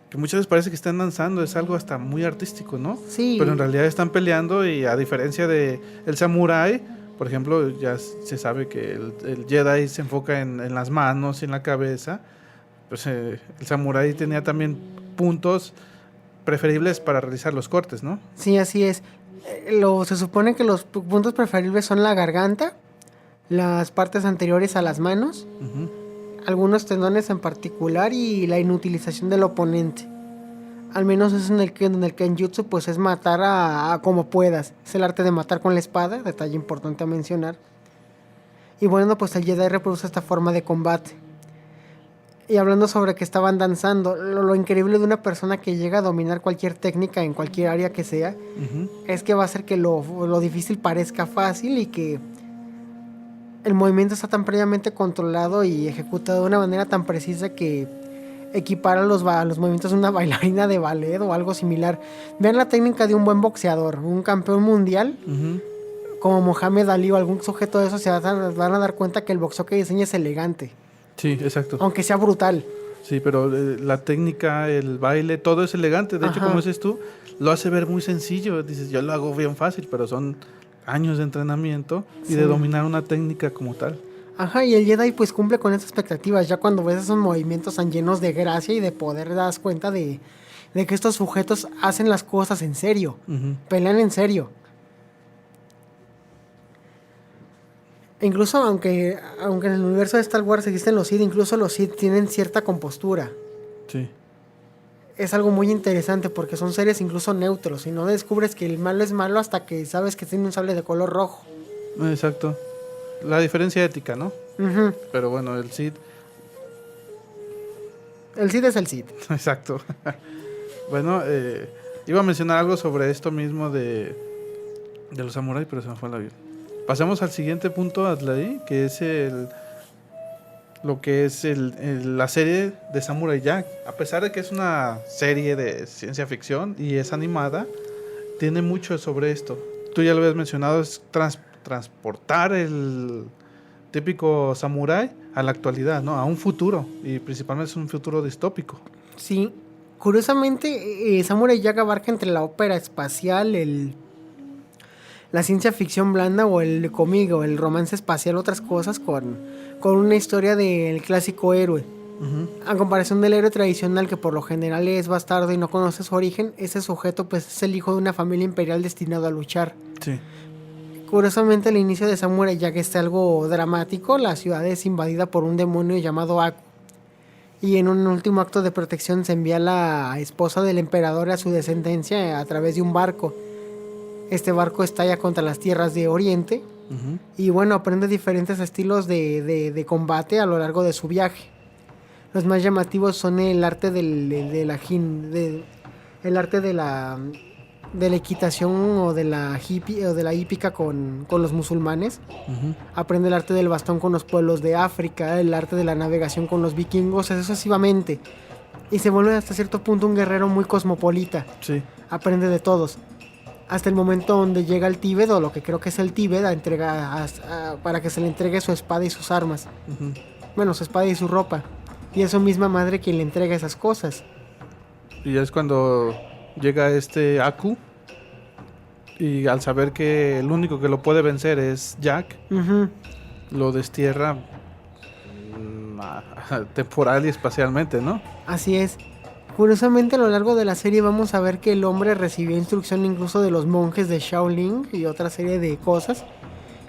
que muchas veces parece que están danzando, es algo hasta muy artístico, ¿no? Sí. Pero en realidad están peleando, y a diferencia de el samurái, por ejemplo, ya se sabe que el Jedi se enfoca en las manos y en la cabeza. Pues el samurái tenía también puntos preferibles para realizar los cortes, ¿no? Sí, así es. Se supone que los puntos preferibles son la garganta, las partes anteriores a las manos, Ujú. algunos tendones en particular y la inutilización del oponente. Al menos es en el Kenjutsu, pues es matar a como puedas. Es el arte de matar con la espada, detalle importante a mencionar. Y bueno, pues el Jedi reproduce esta forma de combate. Y hablando sobre que estaban danzando, lo increíble de una persona que llega a dominar cualquier técnica en cualquier área que sea, Ujú. es que va a hacer que lo difícil parezca fácil y que el movimiento está tan previamente controlado y ejecutado de una manera tan precisa que equipara los movimientos de una bailarina de ballet o algo similar. Vean la técnica de un buen boxeador, un campeón mundial, Ujú. como Mohamed Ali o algún sujeto de eso, se van a dar cuenta que el boxeo que diseña es elegante, Sí, exacto. aunque sea brutal. Sí, pero la técnica, el baile, todo es elegante. De hecho, Ajá. como dices tú, lo hace ver muy sencillo. Dices, yo lo hago bien fácil, pero son años de entrenamiento y Sí. de dominar una técnica como tal. Ajá, y el Jedi pues cumple con esas expectativas. Ya cuando ves esos movimientos tan llenos de gracia y de poder, te das cuenta de que estos sujetos hacen las cosas en serio, Ujú. pelean en serio. E incluso aunque en el universo de Star Wars existen los Sith, incluso los Sith tienen cierta compostura. Sí. Es algo muy interesante porque son seres incluso neutros y no descubres que el malo es malo hasta que sabes que tiene un sable de color rojo. Exacto. La diferencia ética, ¿no? Ujú. Pero bueno, el Sith. El Sith es el Sith. Exacto. Bueno, iba a mencionar algo sobre esto mismo de los samuráis, pero se me fue la vida. Pasamos al siguiente punto, Adlai, que es la serie de Samurai Jack. A pesar de que es una serie de ciencia ficción y es animada, tiene mucho sobre esto. Tú ya lo habías mencionado, es transportar el típico samurái a la actualidad, ¿no? A un futuro, y principalmente es un futuro distópico. Sí, curiosamente Samurai Jack abarca entre la ópera espacial, la ciencia ficción blanda o el cómic o el romance espacial, otras cosas con una historia del clásico héroe. Ujú. A comparación del héroe tradicional que por lo general es bastardo y no conoce su origen, ese sujeto pues es el hijo de una familia imperial destinado a luchar. Sí. Curiosamente el inicio de Samurai Jack es algo dramático. La ciudad es invadida por un demonio llamado Aku, y en un último acto de protección se envía a la esposa del emperador a su descendencia a través de un barco. Este barco estalla contra las tierras de Oriente Ujú. y bueno, aprende diferentes estilos de combate a lo largo de su viaje. Los más llamativos son el arte el arte de la de la equitación o de la hípica con los musulmanes. Aprende el arte del bastón con los pueblos de África, el arte de la navegación con los vikingos, así sucesivamente. Y se vuelve hasta cierto punto un guerrero muy cosmopolita. Sí. Aprende de todos. Hasta el momento donde llega el Tíbet, o lo que creo que es el Tíbet, para que se le entregue su espada y sus armas. Bueno, su espada y su ropa. Y es su misma madre quien le entrega esas cosas. Y ya es cuando llega este Aku. Y al saber que el único que lo puede vencer es Jack, lo destierra temporal y espacialmente, ¿no? Así es. Curiosamente, a lo largo de la serie vamos a ver que el hombre recibió instrucción incluso de los monjes de Shaolin y otra serie de cosas,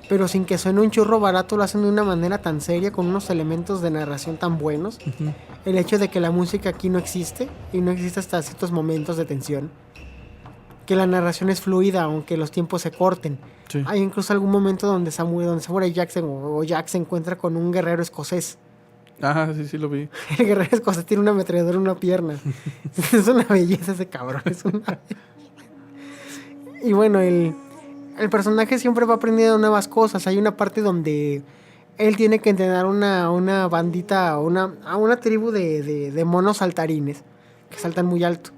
pero sin que suene un churro barato, lo hacen de una manera tan seria, con unos elementos de narración tan buenos. El hecho de que la música aquí no existe, y no existe hasta ciertos momentos de tensión. Que la narración es fluida, aunque los tiempos se corten. Sí. Hay incluso algún momento donde Samurai Jack Jack se encuentra con un guerrero escocés. Ah, sí lo vi. El guerrero escocés tiene una ametralladora en una pierna. Es una belleza ese cabrón. Y bueno, el personaje siempre va aprendiendo nuevas cosas. Hay una parte donde él tiene que entrenar una bandita, a una tribu de monos saltarines que saltan muy alto.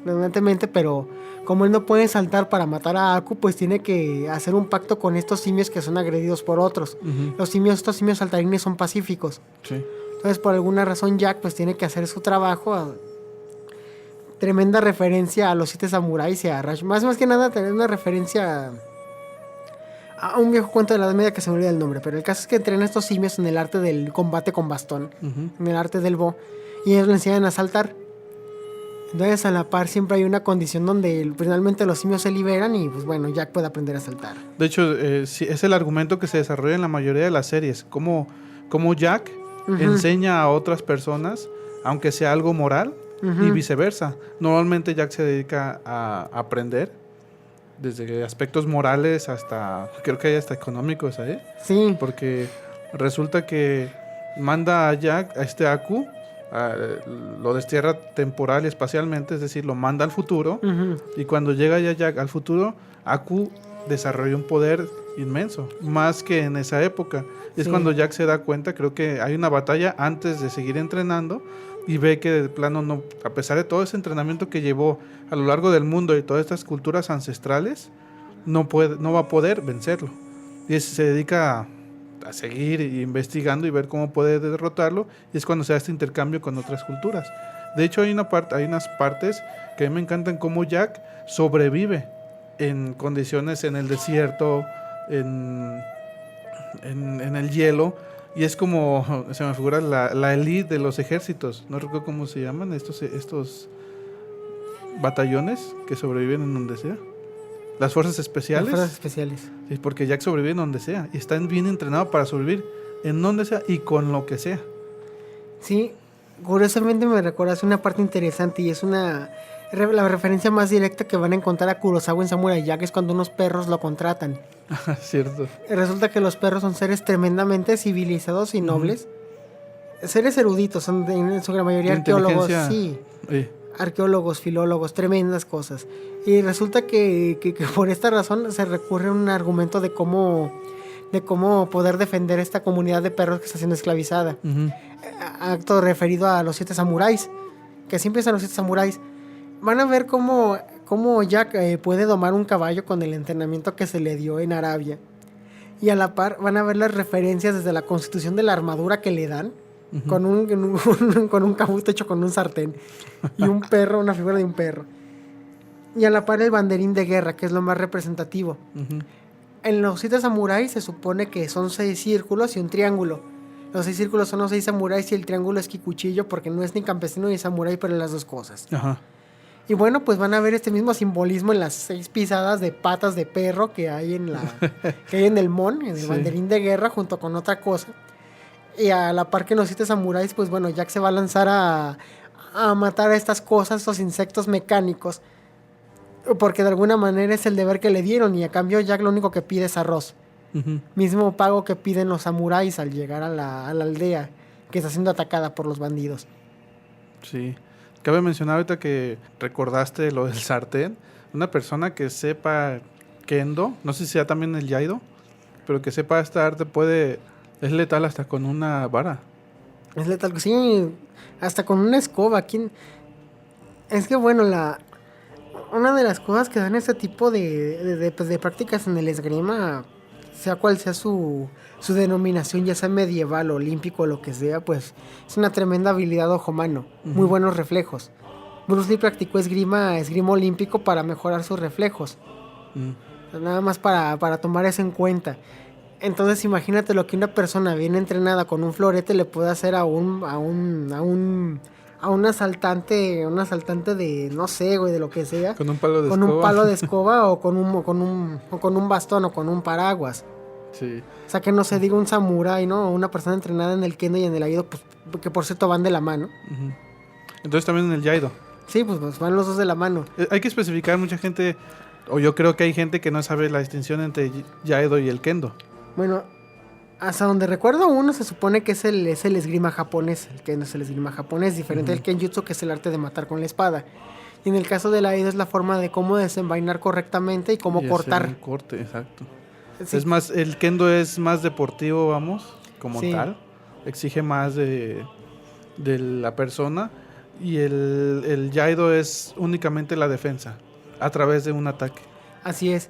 Redundantemente, pero como él no puede saltar para matar a Aku, pues tiene que hacer un pacto con estos simios que son agredidos por otros. Estos simios saltarines son pacíficos. Sí. Entonces, por alguna razón, Jack pues tiene que hacer su trabajo. Tremenda referencia a los 7 samuráis y a Rash. Más que nada, tener una referencia a un viejo cuento de la Edad Media que se me olvida el nombre. Pero el caso es que entrenan estos simios en el arte del combate con bastón, en el arte del bo, y ellos le enseñan a saltar. Entonces, a la par siempre hay una condición donde finalmente los simios se liberan y pues bueno, Jack puede aprender a saltar. De hecho, sí, es el argumento que se desarrolla en la mayoría de las series. Como Jack enseña a otras personas, aunque sea algo moral, y viceversa. Normalmente Jack se dedica a aprender, desde aspectos morales hasta, creo que hay hasta económicos ahí. Sí. Porque resulta que manda a Jack, a este Aku, lo destierra temporal y espacialmente, es decir, lo manda al futuro. Y cuando llega ya Jack al futuro, Aku desarrolla un poder inmenso, más que en esa época. Es cuando Jack se da cuenta, creo que hay una batalla antes de seguir entrenando, y ve que de plano no, a pesar de todo ese entrenamiento que llevó a lo largo del mundo y todas estas culturas ancestrales, no va a poder vencerlo. Y se dedica a seguir investigando y ver cómo puede derrotarlo, y es cuando se da este intercambio con otras culturas. De hecho, hay unas partes que a mí me encantan, cómo Jack sobrevive en condiciones en el desierto, en el hielo, y es como, se me figura la élite de los ejércitos, no recuerdo cómo se llaman estos batallones que sobreviven en donde sea. Las fuerzas especiales. Las fuerzas especiales. Sí, porque Jack sobrevive en donde sea. Y está bien entrenado para sobrevivir en donde sea y con lo que sea. Sí, curiosamente me recuerdas una parte interesante, y es la referencia más directa que van a encontrar a Kurosawa en Samurai Jack es cuando unos perros lo contratan. Cierto. Resulta que los perros son seres tremendamente civilizados y nobles. Seres eruditos, son en su gran mayoría arqueólogos. Sí. Arqueólogos, filólogos, tremendas cosas. Y resulta que por esta razón se recurre a un argumento de cómo poder defender esta comunidad de perros que está siendo esclavizada. Acto referido a los 7 samuráis, que así empiezan los 7 samuráis. Van a ver cómo Jack puede domar un caballo con el entrenamiento que se le dio en Arabia. Y a la par van a ver las referencias desde la constitución de la armadura que le dan, con un cabuto hecho con un sartén, y un perro, una figura de un perro. Y a la par el banderín de guerra, que es lo más representativo. En los 7 samuráis se supone que son 6 círculos y un triángulo. Los 6 círculos son los 6 samuráis y el triángulo es Kikuchiyo, porque no es ni campesino ni samurái, pero las dos cosas. Y bueno, pues van a ver este mismo simbolismo en las 6 pisadas de patas de perro que hay en el mon, en el banderín de guerra, junto con otra cosa. Y a la par que en los 7 samuráis, pues bueno, Jack se va a lanzar a matar a estas cosas, estos insectos mecánicos, porque de alguna manera es el deber que le dieron, y a cambio Jack lo único que pide es arroz. Mismo pago que piden los samuráis al llegar a la aldea que está siendo atacada por los bandidos. Sí. Cabe mencionar ahorita que recordaste lo del sartén. una persona que sepa kendo, no sé si sea también el Yaido, pero que sepa esta arte es letal hasta con una vara. Es letal, sí, hasta con una escoba. Es que bueno, una de las cosas que dan este tipo de prácticas en el esgrima, sea cual sea su denominación, ya sea medieval, olímpico, lo que sea, pues es una tremenda habilidad ojo mano, muy buenos reflejos. Bruce Lee practicó esgrima olímpico para mejorar sus reflejos. Nada más para tomar eso en cuenta. Entonces imagínate lo que una persona bien entrenada con un florete le puede hacer a un asaltante de, no sé, güey, de lo que sea. Con un palo de con escoba. un palo de escoba o con un bastón o con un paraguas. Sí. O sea, que no se diga un samurái, ¿no? O una persona entrenada en el kendo y en el aido, pues, que por cierto van de la mano. Uh-huh. Entonces también en el Yaido. Sí, pues van los dos de la mano. Hay que especificar, mucha gente, o yo creo que hay gente que no sabe la distinción entre Yaido y el kendo. Bueno, hasta donde recuerdo, uno se supone que es el esgrima japonés. El kendo es el esgrima japonés, diferente del kenjutsu, que es el arte de matar con la espada. Y en el caso del aido es la forma de cómo desenvainar correctamente y cómo cortar. Un corte, exacto. Sí. Es más, el kendo es más deportivo, vamos, como Sí. tal. Exige más de la persona. Y el Yaido es únicamente la defensa, a través de un ataque. Así es.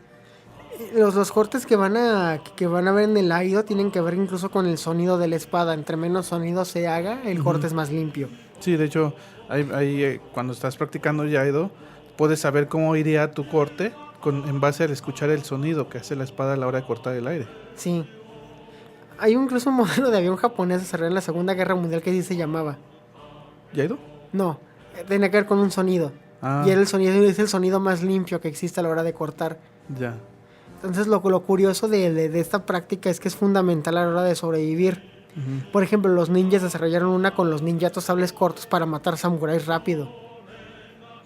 Los cortes que van a ver en el aido tienen que ver incluso con el sonido de la espada. Entre menos sonido se haga, el corte es más limpio. Sí, de hecho, cuando estás practicando Yaido, puedes saber cómo iría tu corte en base al escuchar el sonido que hace la espada a la hora de cortar el aire. Sí. Hay incluso un modelo de avión japonés desarrollado en la Segunda Guerra Mundial que sí se llamaba. ¿Yaido? No, tenía que ver con un sonido. Ah. Y era es el sonido más limpio que existe a la hora de cortar. Ya. Entonces lo curioso de esta práctica es que es fundamental a la hora de sobrevivir. Uh-huh. Por ejemplo, los ninjas desarrollaron una con los ninjatos sables cortos para matar samuráis rápido.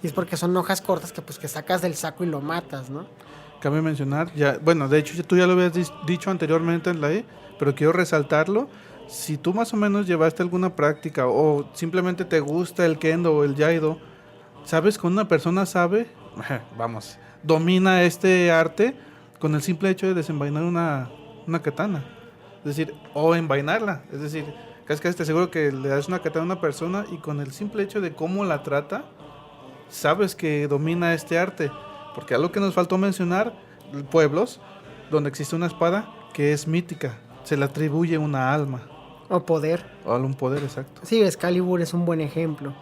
Y es porque son hojas cortas que sacas del saco y lo matas, ¿no? Cabe mencionar, bueno, de hecho tú ya lo habías dicho anteriormente en la pero quiero resaltarlo. Si tú más o menos llevaste alguna práctica o simplemente te gusta el kendo o el Yaido, sabes que una persona domina este arte con el simple hecho de desenvainar una katana. Es decir, o envainarla. Es decir, casi te aseguro que le das una katana a una persona y con el simple hecho de cómo la trata, sabes que domina este arte. Porque algo que nos faltó mencionar, pueblos donde existe una espada que es mítica, se le atribuye una alma. O poder. O un poder, exacto. Sí, Excalibur es un buen ejemplo.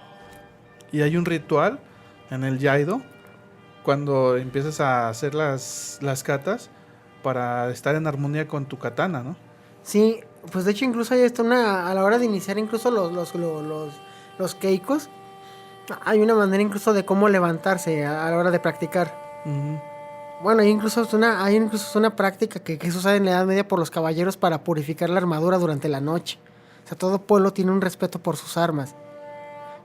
Y hay un ritual en el Yaido, cuando empiezas a hacer las katas, para estar en armonía con tu katana, ¿no? Sí, pues de hecho incluso hay a la hora de iniciar incluso los keikos, hay una manera incluso de cómo levantarse a la hora de practicar. Uh-huh. Bueno, hay incluso una práctica que se usa en la Edad Media por los caballeros para purificar la armadura durante la noche. O sea, todo pueblo tiene un respeto por sus armas.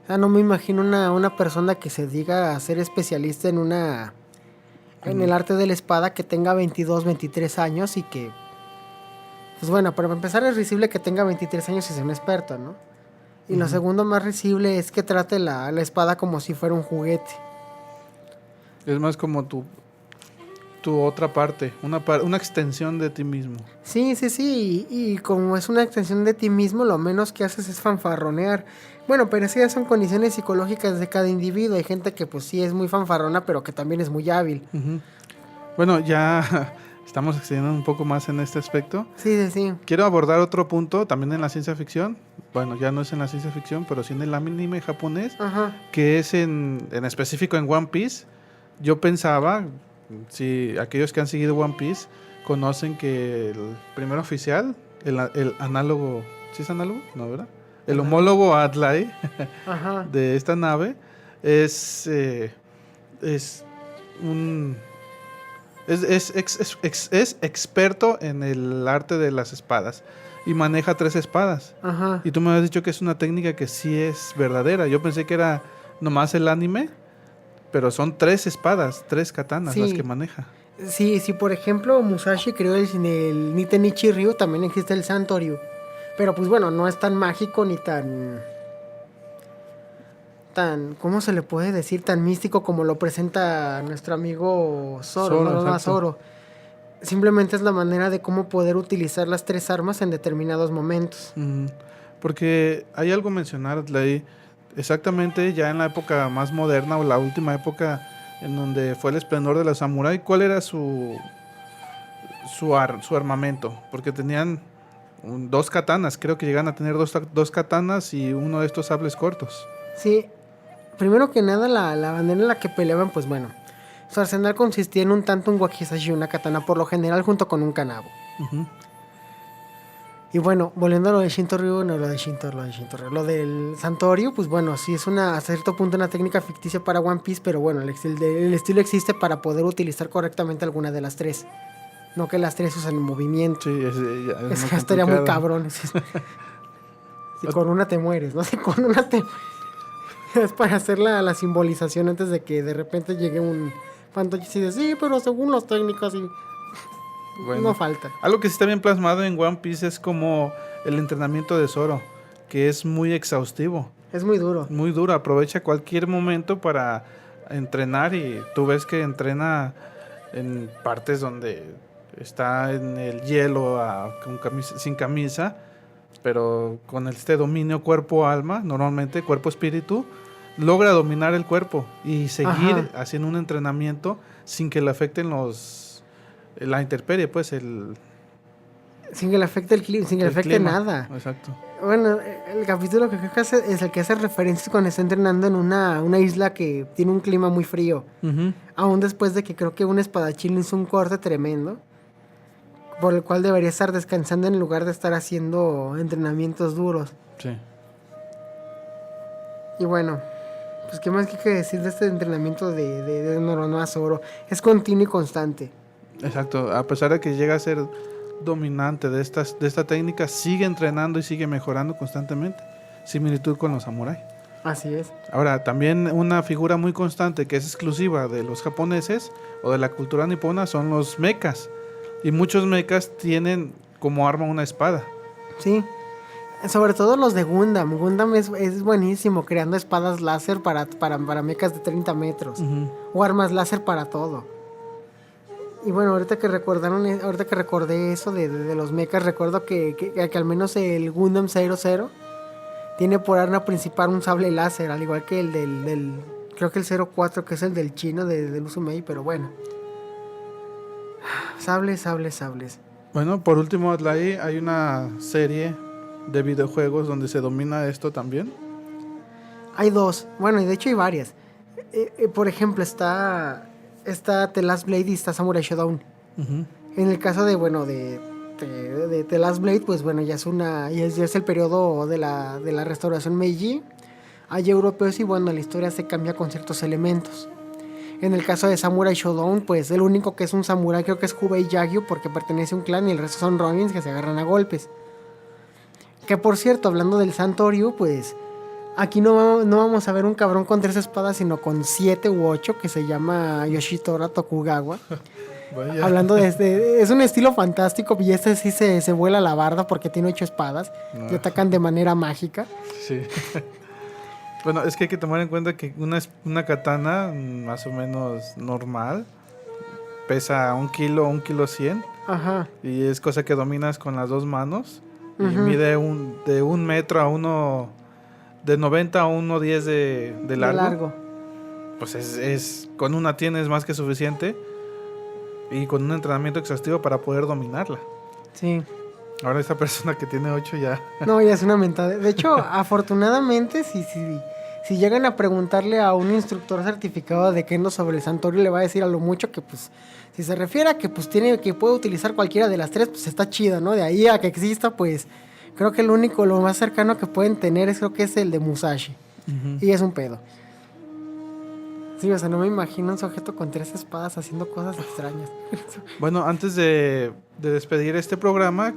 O sea, no me imagino una persona que se diga a ser especialista en el arte de la espada, que tenga 22, 23 años y que... Pues bueno, para empezar es risible que tenga 23 años y sea un experto, ¿no? Y lo segundo más risible es que trate la espada como si fuera un juguete. Es más como tu otra parte, una extensión de ti mismo. Sí, y como es una extensión de ti mismo, lo menos que haces es fanfarronear. Bueno, pero esas ya son condiciones psicológicas de cada individuo. Hay gente que pues sí es muy fanfarrona, pero que también es muy hábil. Uh-huh. Bueno, ya estamos excediendo un poco más en este aspecto. Sí. Quiero abordar otro punto, también en la ciencia ficción. Bueno, ya no es en la ciencia ficción, pero sí en el anime japonés. Ajá. Que es en específico en One Piece. Yo pensaba, si aquellos que han seguido One Piece conocen que el primer oficial, el análogo, ¿sí es análogo? No, ¿verdad? El homólogo Adlai de esta nave es experto en el arte de las espadas y maneja 3 espadas. Ajá. Y tú me has dicho que es una técnica que sí es verdadera. Yo pensé que era nomás el anime, pero son 3 espadas, 3 katanas las que maneja. Sí, por ejemplo Musashi creó el Nitenichi Ryu, también existe el Santoryu. Pero pues bueno, no es tan mágico ni tan tan, ¿cómo se le puede decir? Tan místico como lo presenta nuestro amigo Zoro, Zoro, no exacto. Zoro. Simplemente es la manera de cómo poder utilizar las 3 armas en determinados momentos. Porque hay algo mencionar ahí, exactamente ya en la época más moderna o la última época en donde fue el esplendor de los samurái, ¿cuál era su armamento? Porque tenían 2 katanas, creo que llegan a tener dos katanas y uno de estos sables cortos. Sí, primero que nada la manera en la que peleaban, pues bueno, su arsenal consistía en un tanto un wakizashi y una katana, por lo general junto con un kanabo. Ujú. Y bueno, volviendo a lo de Shinto-ryu, no lo de Shinto-ryu, lo del Santo-ryu, pues bueno, sí es a cierto punto una técnica ficticia para One Piece, pero bueno, el estilo existe para poder utilizar correctamente alguna de las 3. No que las 3 usan el movimiento. Sí, Es muy que estaría muy complicado. cabrón. Si con una te mueres, ¿no? Si con una te... Es para hacer la simbolización antes de que de repente llegue un fantoche y dice, sí, pero según las técnicas y... Bueno. No falta. Algo que sí está bien plasmado en One Piece es como el entrenamiento de Zoro, que es muy exhaustivo, Es muy duro. muy duro, aprovecha cualquier momento para entrenar y tú ves que entrena en partes donde está en el hielo sin camisa, pero con este dominio cuerpo-alma, normalmente cuerpo-espíritu, logra dominar el cuerpo y seguir Ajá. haciendo un entrenamiento sin que le afecten la intemperie, pues Sin que le afecte el clima, sin que le afecte clima. nada. Exacto. Bueno, el capítulo que creo que es el que hace referencia cuando está entrenando en una isla que tiene un clima muy frío. Ujú. Aún después de que creo que un espadachín le hizo un corte tremendo, por el cual debería estar descansando en lugar de estar haciendo entrenamientos duros. Sí. Y bueno, pues qué más que hay que decir de este entrenamiento de Noronoa Zoro. Es continuo y constante. Exacto. A pesar de que llega a ser dominante de esta técnica, sigue entrenando y sigue mejorando constantemente. Similitud con los samuráis. Así es. Ahora, también una figura muy constante que es exclusiva de los japoneses o de la cultura nipona son los mechas. Y muchos mechas tienen como arma una espada. Sí. Sobre todo los de Gundam. Gundam es buenísimo creando espadas láser para mechas de 30 metros. O armas láser para todo. Y bueno, ahorita que recordé eso de los mechas, recuerdo que al menos el Gundam 00 tiene por arma principal un sable láser, al igual que el del creo que el 04, que es el del chino del Uzumei, pero bueno. Sables. Bueno, por último, Adlai, hay una serie de videojuegos donde se domina esto también. Hay 2, bueno, y de hecho hay varias. Por ejemplo, está The Last Blade y está Samurai Shodown. Ujú. En el caso de The Last Blade, pues bueno, ya es el periodo de la restauración Meiji. Hay europeos y bueno, la historia se cambia con ciertos elementos. En el caso de Samurai Shodown, pues el único que es un samurái creo que es Hubei Yagyu porque pertenece a un clan y el resto son ronins que se agarran a golpes. Que por cierto, hablando del Santo-ryu, pues aquí no vamos a ver un cabrón con 3 espadas, sino con 7 u 8 que se llama Yoshitora Tokugawa. Vaya. Hablando de es un estilo fantástico y este sí se vuela la barda porque tiene 8 espadas y atacan de manera mágica. Sí. Bueno, es que hay que tomar en cuenta que una katana más o menos normal pesa 1 kilo, 1 kilo 100 Ajá. y es cosa que dominas con las 2 manos y Ujú. mide de 1 metro a de 90 a 1,10 de largo. Pues es con una tienes más que suficiente y con un entrenamiento exhaustivo para poder dominarla. Sí. Ahora esta persona que tiene 8 ya... No, ya es una mentada. De hecho, afortunadamente, si llegan a preguntarle a un instructor certificado de Kendo sobre el Santorio, le va a decir a lo mucho que, pues, si se refiere a que, pues, que puede utilizar cualquiera de las 3, pues, está chido, ¿no? De ahí a que exista, pues, creo que lo más cercano que pueden tener creo que es el de Musashi. Ujú. Y es un pedo. Sí, o sea, no me imagino un sujeto con 3 espadas haciendo cosas extrañas. Bueno, antes de despedir este programa,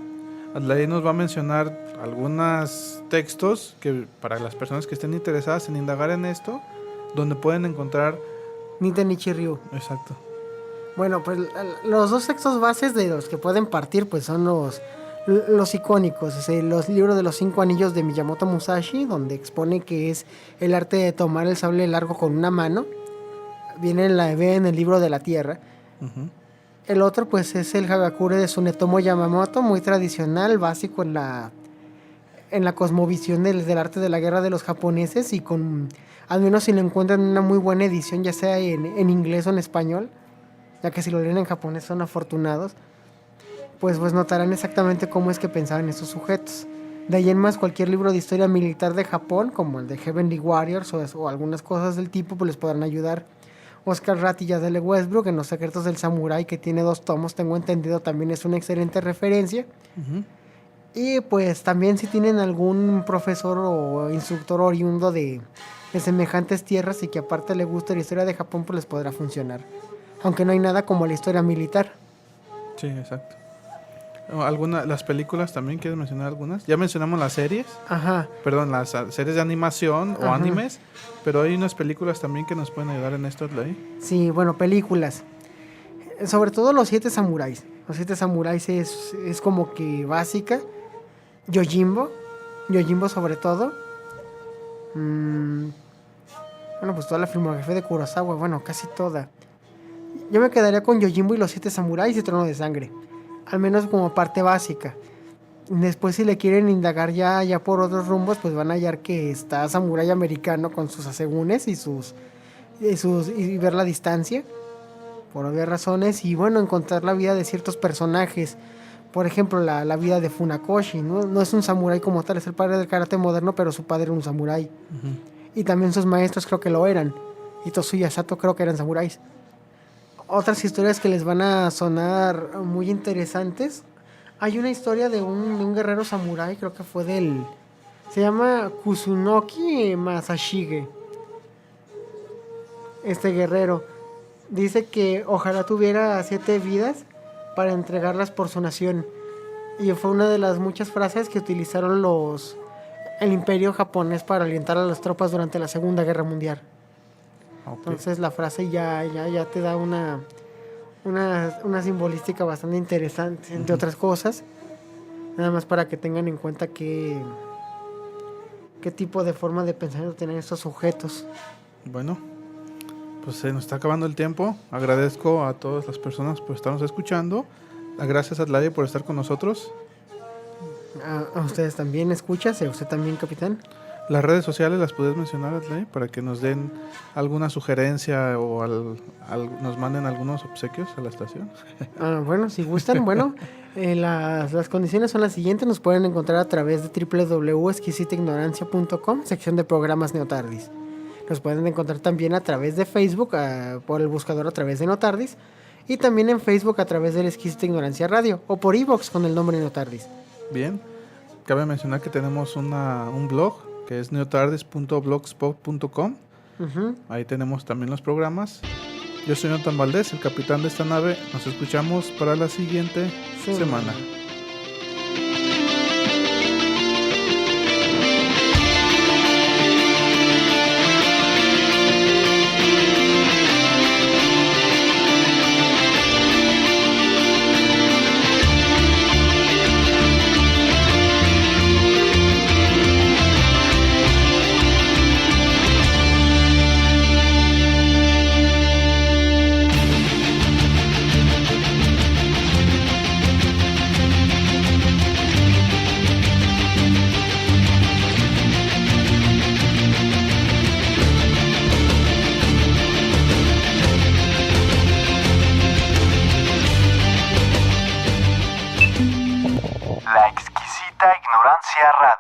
Adlai nos va a mencionar algunos textos que para las personas que estén interesadas en indagar en esto, donde pueden encontrar... Niten Ichiryu. Exacto. Bueno, pues los 2 textos bases de los que pueden partir, pues son los los icónicos, los libros de los 5 anillos de Miyamoto Musashi, donde expone que es el arte de tomar el sable largo con una mano. Viene en el libro de la tierra. Ujú. El otro pues es el Hagakure de Tsunetomo Yamamoto, muy tradicional, básico en la cosmovisión del arte de la guerra de los japoneses, y al menos si lo encuentran en una muy buena edición, ya sea en inglés o en español, ya que si lo leen en japonés son afortunados, pues notarán exactamente cómo es que pensaban esos sujetos. De ahí en más, cualquier libro de historia militar de Japón, como el de Heavenly Warriors o algunas cosas del tipo, pues les podrán ayudar. Oscar Ratti y Adele Westbrook en Los secretos del samurái, que tiene 2 tomos, tengo entendido, también es una excelente referencia. Ujú. Y pues también si tienen algún profesor o instructor oriundo de semejantes tierras y que aparte le gusta la historia de Japón, pues les podrá funcionar. Aunque no hay nada como la historia militar. Sí, exacto. Las películas también, ¿quieres mencionar algunas? Ya mencionamos las series, Ajá. perdón, las series de animación o Ajá. animes, pero hay unas películas también que nos pueden ayudar en esto, Adlai. Sí, bueno, películas. Sobre todo Los 7 samuráis. Los 7 samuráis es como que básica. Yojimbo sobre todo. Bueno, pues toda la filmografía de Kurosawa, bueno, casi toda. Yo me quedaría con Yojimbo y Los 7 samuráis y Trono de Sangre. Al menos como parte básica. Después, si le quieren indagar ya por otros rumbos, pues van a hallar que está Samurái Americano con sus asegúnes y ver la distancia, por obvias razones, y bueno, encontrar la vida de ciertos personajes. Por ejemplo, la vida de Funakoshi, ¿no? No es un samurái como tal, es el padre del karate moderno, pero su padre era un samurái. Ujú. Y también sus maestros creo que lo eran. Y Tosuya Sato creo que eran samuráis. Otras historias que les van a sonar muy interesantes. Hay una historia de un guerrero samurái, creo que fue se llama Kusunoki Masashige. Este guerrero dice que ojalá tuviera 7 vidas para entregarlas por su nación. Y fue una de las muchas frases que utilizaron el imperio japonés para alientar a las tropas durante la Segunda Guerra Mundial. Ok. Entonces la frase ya te da una simbolística bastante interesante, entre otras cosas. Nada más para que tengan en cuenta qué tipo de forma de pensamiento tienen estos sujetos. Bueno, pues se nos está acabando el tiempo. Agradezco a todas las personas por estarnos escuchando. Gracias, Adlai, por estar con nosotros. A ustedes también, escuchas, y a usted también, capitán. Las redes sociales las puedes mencionar, Adlai, para que nos den alguna sugerencia o nos manden algunos obsequios a la estación. Bueno, si gustan, bueno, las condiciones son las siguientes. Nos pueden encontrar a través de www.exquisitaignorancia.com, sección de programas Neotardis. Nos pueden encontrar también a través de Facebook, por el buscador a través de Neotardis, y también en Facebook a través de la Exquisita Ignorancia Radio, o por iVoox con el nombre Neotardis. Bien, cabe mencionar que tenemos un blog que es neotardis.blogspot.com. Ujú. Ahí tenemos también los programas. Yo soy Jonathan Valdés, el capitán de esta nave. Nos escuchamos para la siguiente semana. La exquisita ignorancia radio.